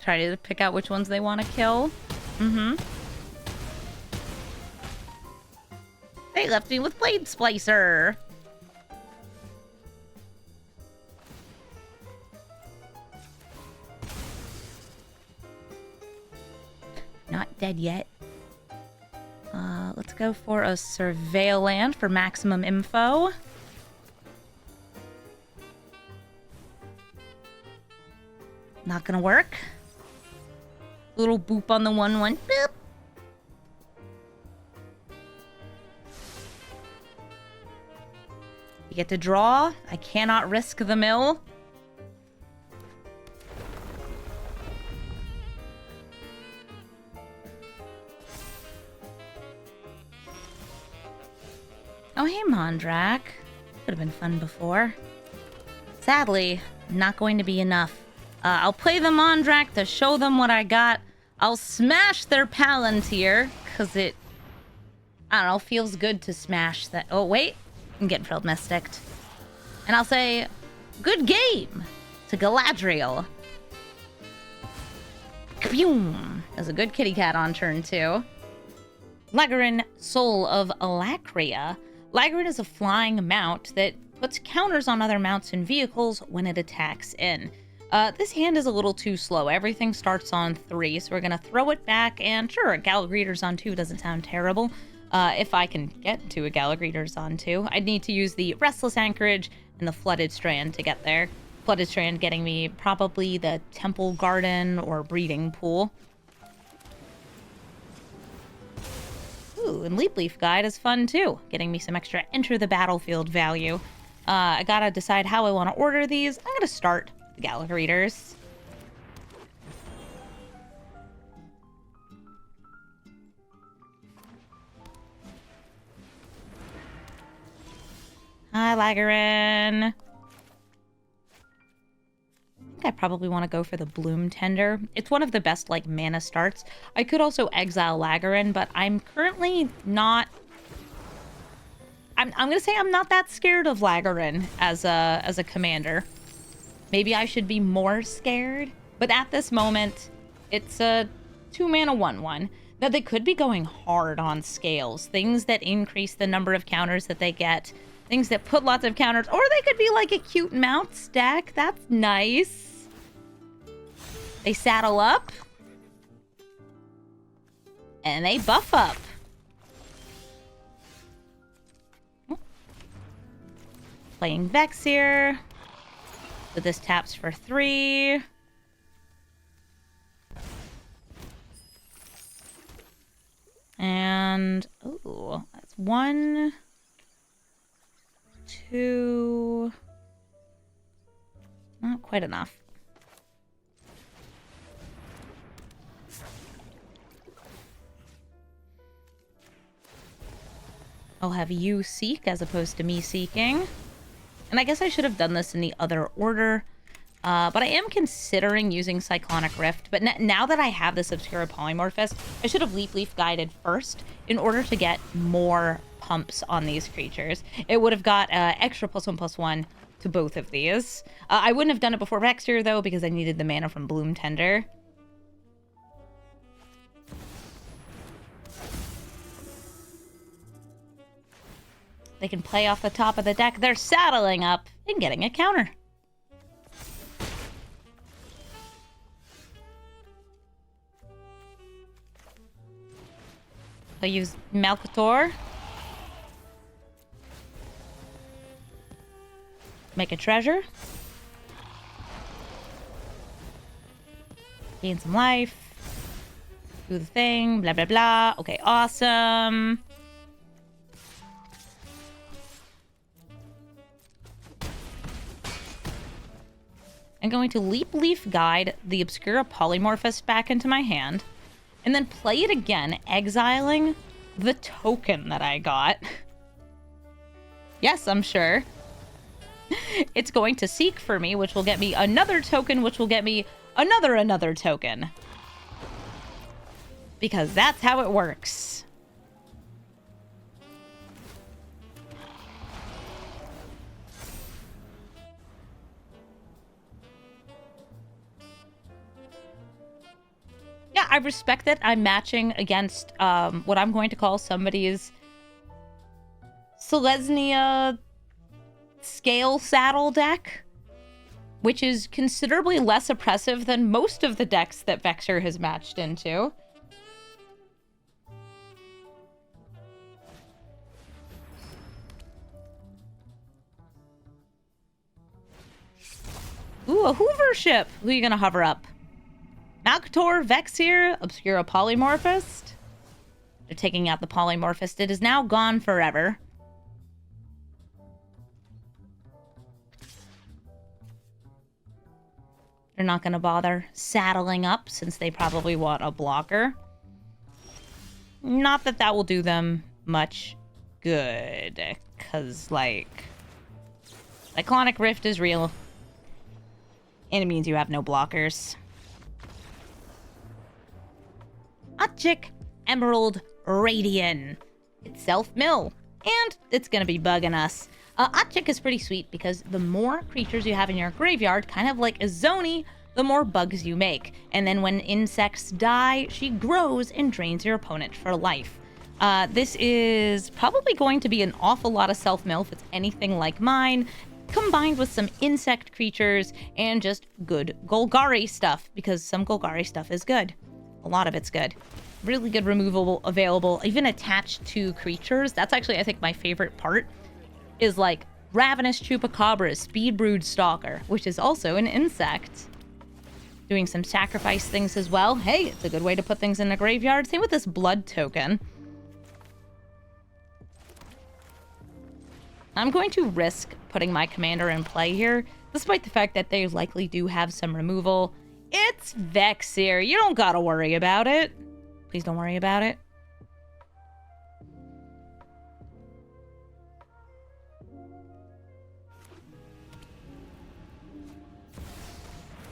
Try to pick out which ones they want to kill. They left me with Blade Splicer. Not dead yet. Let's go for a Surveillant for maximum info. Not gonna work. Little boop on the 1/1. Boop. You get to draw. I cannot risk the mill. Oh, hey, Mondrak. Would have been fun before. Sadly, not going to be enough. I'll play the Mondrak to show them what I got. I'll smash their Palantir, because it, I don't know, feels good to smash that. Oh, wait. I'm getting Frilled Mysticked. And I'll say, good game to Galadriel. Kaboom! There's a good kitty cat on turn 2. Lagarin, Soul of Alacria. Lagarin is a flying mount that puts counters on other mounts and vehicles when it attacks in. This hand is a little too slow. Everything starts on 3, so we're gonna throw it back, and sure, a Galadriel's on 2 doesn't sound terrible. If I can get to a Galadriel's on 2. I'd need to use the Restless Anchorage and the Flooded Strand to get there. Flooded Strand getting me probably the Temple Garden or Breeding Pool. Ooh, and Leap Leaf Guide is fun too, getting me some extra enter the battlefield value. I gotta decide how I want to order these. I'm gonna start the Galadriel's. Hi, Lagarin. I think I probably want to go for the Bloom Tender. It's one of the best, like, mana starts. I could also exile Lagarin, but I'm currently not... I'm gonna say I'm not that scared of Lagarin as a commander. Maybe I should be more scared, but at this moment, it's a 2-mana 1/1. Now, they could be going hard on scales, things that increase the number of counters that they get. Things that put lots of counters. Or they could be like a cute mount stack. That's nice. They saddle up. And they buff up. Playing Vexier. So this taps for 3. And, oh, that's 1, 2. Not quite enough. I'll have you seek as opposed to me seeking. And I guess I should have done this in the other order. But I am considering using Cyclonic Rift. But now that I have this Obscura Polymorphist, I should have Leaf guided first in order to get more pumps on these creatures. It would have got extra +1/+1 to both of these. I wouldn't have done it before Vexyr, though, because I needed the mana from Bloom Tender. They can play off the top of the deck. They're saddling up and getting a counter. I'll use Malcator. Make a treasure. Gain some life. Do the thing. Blah, blah, blah. Okay, awesome. I'm going to Leaf Guide the Obscura Polymorphist back into my hand, and then play it again, exiling the token that I got. Yes, I'm sure. It's going to seek for me, which will get me another token, which will get me another token. Because that's how it works. Yeah, I respect that I'm matching against what I'm going to call somebody's Selesnya Scale Saddle deck, which is considerably less oppressive than most of the decks that Vexyr has matched into. Ooh, a Hoover ship! Who are you gonna hover up? Malcator, Vexyr, Obscura Polymorphist. They're taking out the Polymorphist. It is now gone forever. They're not going to bother saddling up since they probably want a blocker. Not that that will do them much good. Because, like, Cyclonic Rift is real. And it means you have no blockers. Ich-Tekik Emerald Radian. It's self-mill. And it's going to be bugging us. Ich-Tekik is pretty sweet because the more creatures you have in your graveyard, kind of like a Zoni, the more bugs you make. And then when insects die, she grows and drains your opponent for life. This is probably going to be an awful lot of self-mill if it's anything like mine, combined with some insect creatures and just good Golgari stuff, because some Golgari stuff is good. A lot of it's good. Really good removal available, even attached to creatures. That's actually, I think, my favorite part, is like Ravenous Chupacabra, Speed Brood Stalker, which is also an insect. Doing some sacrifice things as well. Hey, it's a good way to put things in the graveyard. Same with this blood token. I'm going to risk putting my commander in play here, despite the fact that they likely do have some removal. It's Vexyr. You don't gotta worry about it. Please don't worry about it.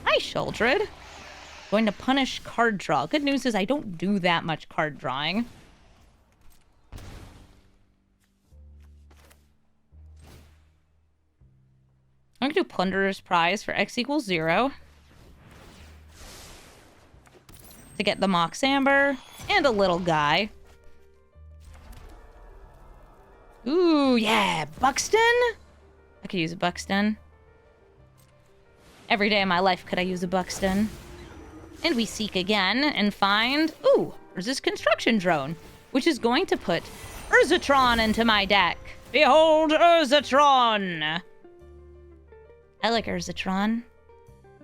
Hi, Sheoldred. Going to punish card draw. Good news is I don't do that much card drawing. I'm going to do Plunderer's Prize for X = 0. To get the Mox Amber and a little guy. Ooh, yeah, Buxton? I could use a Buxton. Every day of my life could I use a Buxton. And we seek again and find... Ooh, there's this construction drone, which is going to put Urzatron into my deck. Behold Urzatron! I like Urzatron.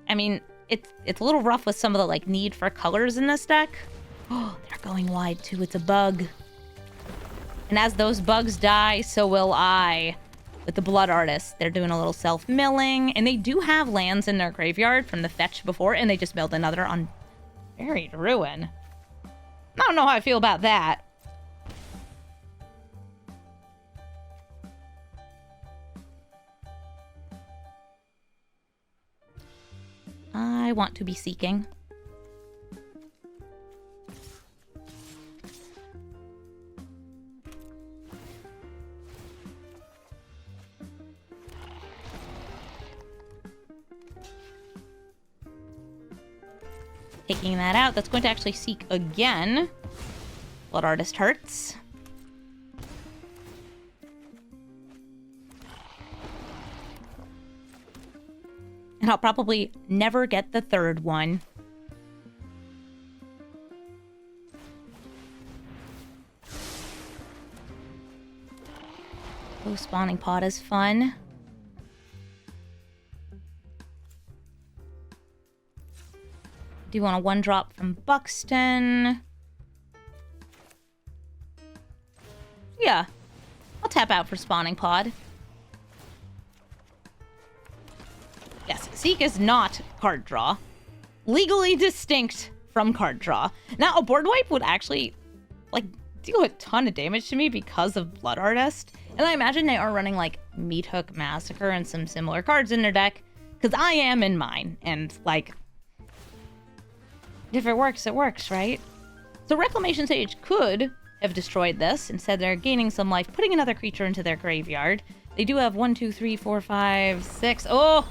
I mean, it's a little rough with some of the, like, need for colors in this deck. Oh, they're going wide, too. It's a bug. And as those bugs die, so will I. With the Blood Artist, they're doing a little self-milling. And they do have lands in their graveyard from the fetch before, and they just milled another on Buried Ruin. I don't know how I feel about that. I want to be seeking. Taking that out, that's going to actually seek again. Blood Artist hurts. And I'll probably never get the third one. Oh, spawning pod is fun. Do you want a one-drop from Buxton? Yeah. I'll tap out for spawning pod. Yes, Seek is not card draw. Legally distinct from card draw. Now, a board wipe would actually, like, deal a ton of damage to me because of Blood Artist. And I imagine they are running, like, Meat Hook Massacre and some similar cards in their deck. Because I am in mine. And, like... if it works, right? So Reclamation Sage could have destroyed this. Instead, they're gaining some life, putting another creature into their graveyard. They do have 1, 2, 3, 4, 5, 6. Oh!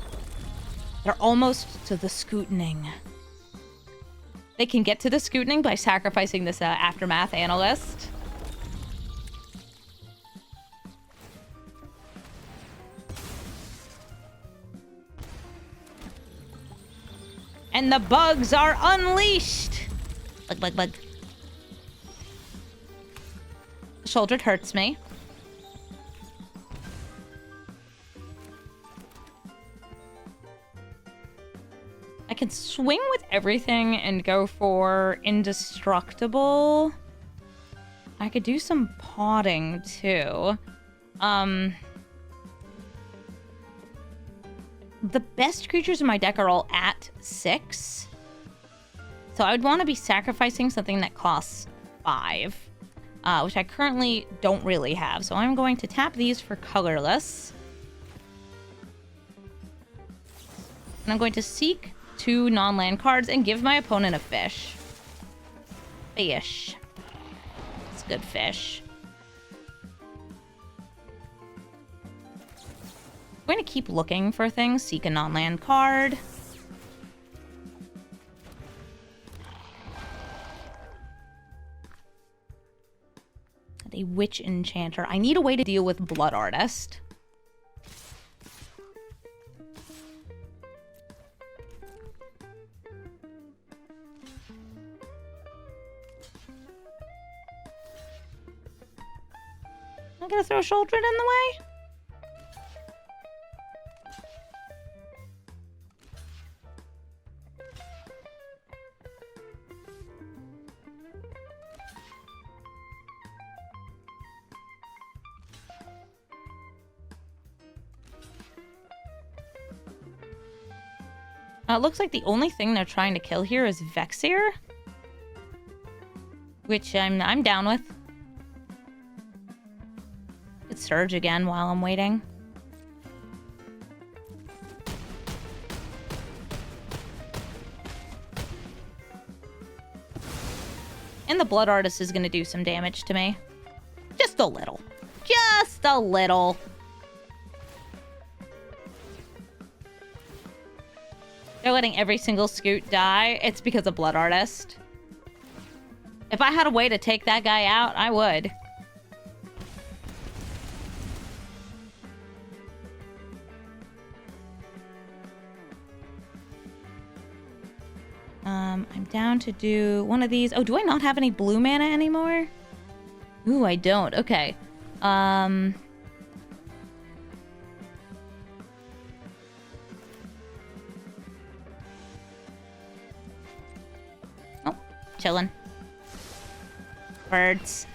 They're almost to the Scootening. They can get to the Scootening by sacrificing this Aftermath Analyst. And the bugs are unleashed! Bug. Shouldered hurts me. I can swing with everything and go for Indestructible. I could do some potting, too. The best creatures in my deck are all at 6. So I would want to be sacrificing something that costs 5. Which I currently don't really have. So I'm going to tap these for colorless. And I'm going to seek 2 non-land cards and give my opponent a fish. Fish. It's good fish. I'm going to keep looking for things. Seek a non-land card. A Witch Enchanter. I need a way to deal with Blood Artist. I'm gonna throw Shouldered in the way. It looks like the only thing they're trying to kill here is Vexier, which I'm down with. Could Surge again while I'm waiting. And the Blood Artist is going to do some damage to me. Just a little. Just a little. They're letting every single Scoot die. It's because of Blood Artist. If I had a way to take that guy out, I would. I'm down to do one of these. Oh, do I not have any blue mana anymore? Ooh, I don't. Okay. Oh, chillin'. Birds.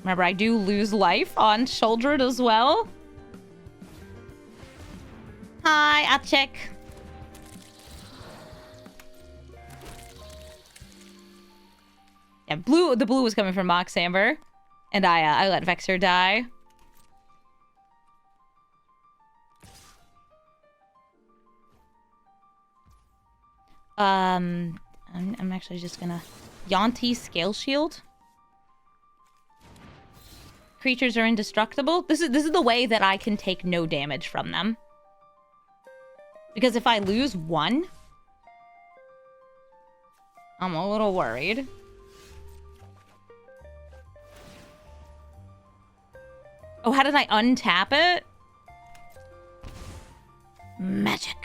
Remember, I do lose life on Shouldered as well. Hi, I'll check. Yeah, the blue was coming from Mox Amber. And I let Vexyr die. I'm actually just gonna Yonti Scale Shield. Creatures are indestructible. This is the way that I can take no damage from them. Because if I lose one, I'm a little worried. Oh, how did I untap it? Magic.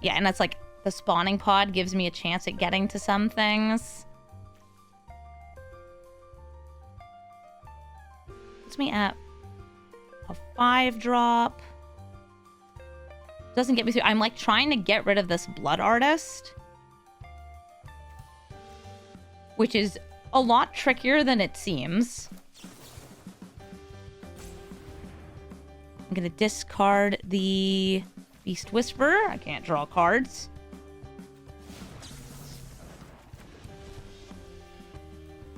Yeah, and that's like the spawning pod gives me a chance at getting to some things. Puts me at a 5-drop. Doesn't get me through. I'm like trying to get rid of this Blood Artist, which is a lot trickier than it seems. I'm gonna discard the Beast Whisperer. I can't draw cards.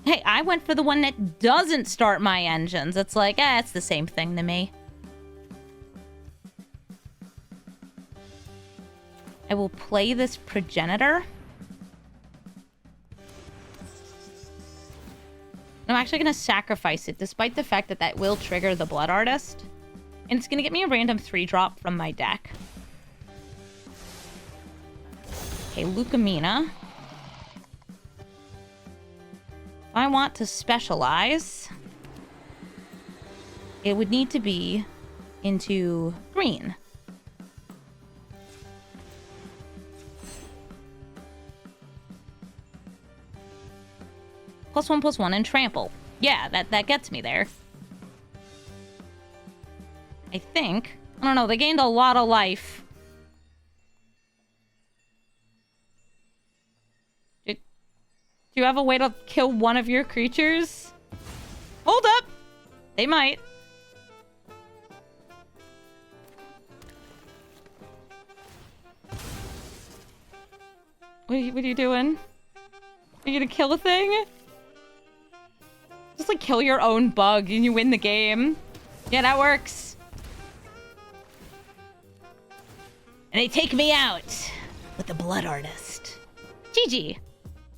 Hey, I went for the one that doesn't start my engines. It's like, it's the same thing to me. I will play this Progenitor. I'm actually going to sacrifice it, despite the fact that that will trigger the Blood Artist. And it's going to get me a random 3-drop from my deck. Okay, Lucamina. If I want to specialize, it would need to be into green. +1/+1 and trample. Yeah, that gets me there. I think. I don't know, they gained a lot of life. Do you have a way to kill one of your creatures? Hold up! They might. What are you doing? Are you gonna kill a thing? Just like kill your own bug and you win the game. Yeah, that works. And they take me out with the Blood Artist. GG.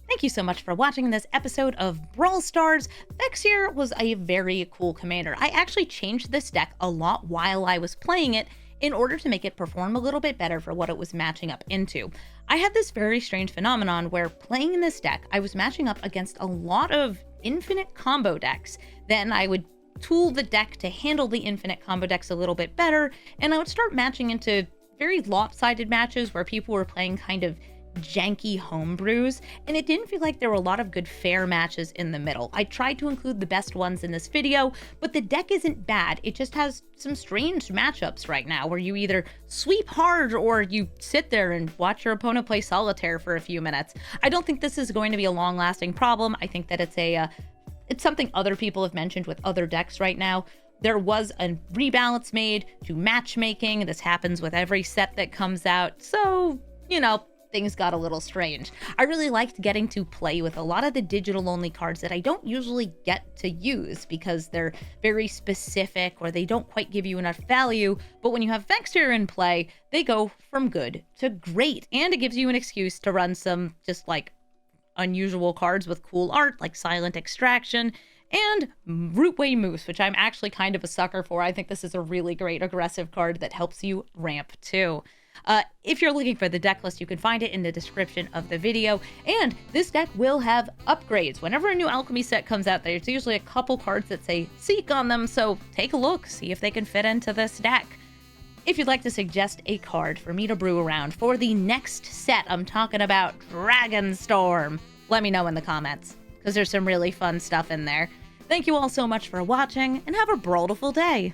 Thank you so much for watching this episode of Brawl Stars. Vexier was a very cool commander. I actually changed this deck a lot while I was playing it in order to make it perform a little bit better for what it was matching up into. I had this very strange phenomenon where playing in this deck, I was matching up against a lot of infinite combo decks. Then I would tool the deck to handle the infinite combo decks a little bit better, and I would start matching into very lopsided matches where people were playing kind of janky homebrews, and it didn't feel like there were a lot of good fair matches in the middle. I tried to include the best ones in this video, but the deck isn't bad. It just has some strange matchups right now where you either sweep hard or you sit there and watch your opponent play solitaire for a few minutes. I don't think this is going to be a long-lasting problem. I think that it's something other people have mentioned with other decks right now. There was a rebalance made to matchmaking. This happens with every set that comes out, so, you know, things got a little strange. I really liked getting to play with a lot of the digital-only cards that I don't usually get to use because they're very specific or they don't quite give you enough value, but when you have Vexyr in play, they go from good to great, and it gives you an excuse to run some just, like, unusual cards with cool art, like Silent Extraction, and Rootway Moose, which I'm actually kind of a sucker for. I think this is a really great aggressive card that helps you ramp, too. If you're looking for the deck list, you can find it in the description of the video. And this deck will have upgrades. Whenever a new alchemy set comes out, there's usually a couple cards that say Seek on them, so take a look, see if they can fit into this deck. If you'd like to suggest a card for me to brew around for the next set, I'm talking about Dragonstorm, let me know in the comments, because there's some really fun stuff in there. Thank you all so much for watching, and have a brawlful day!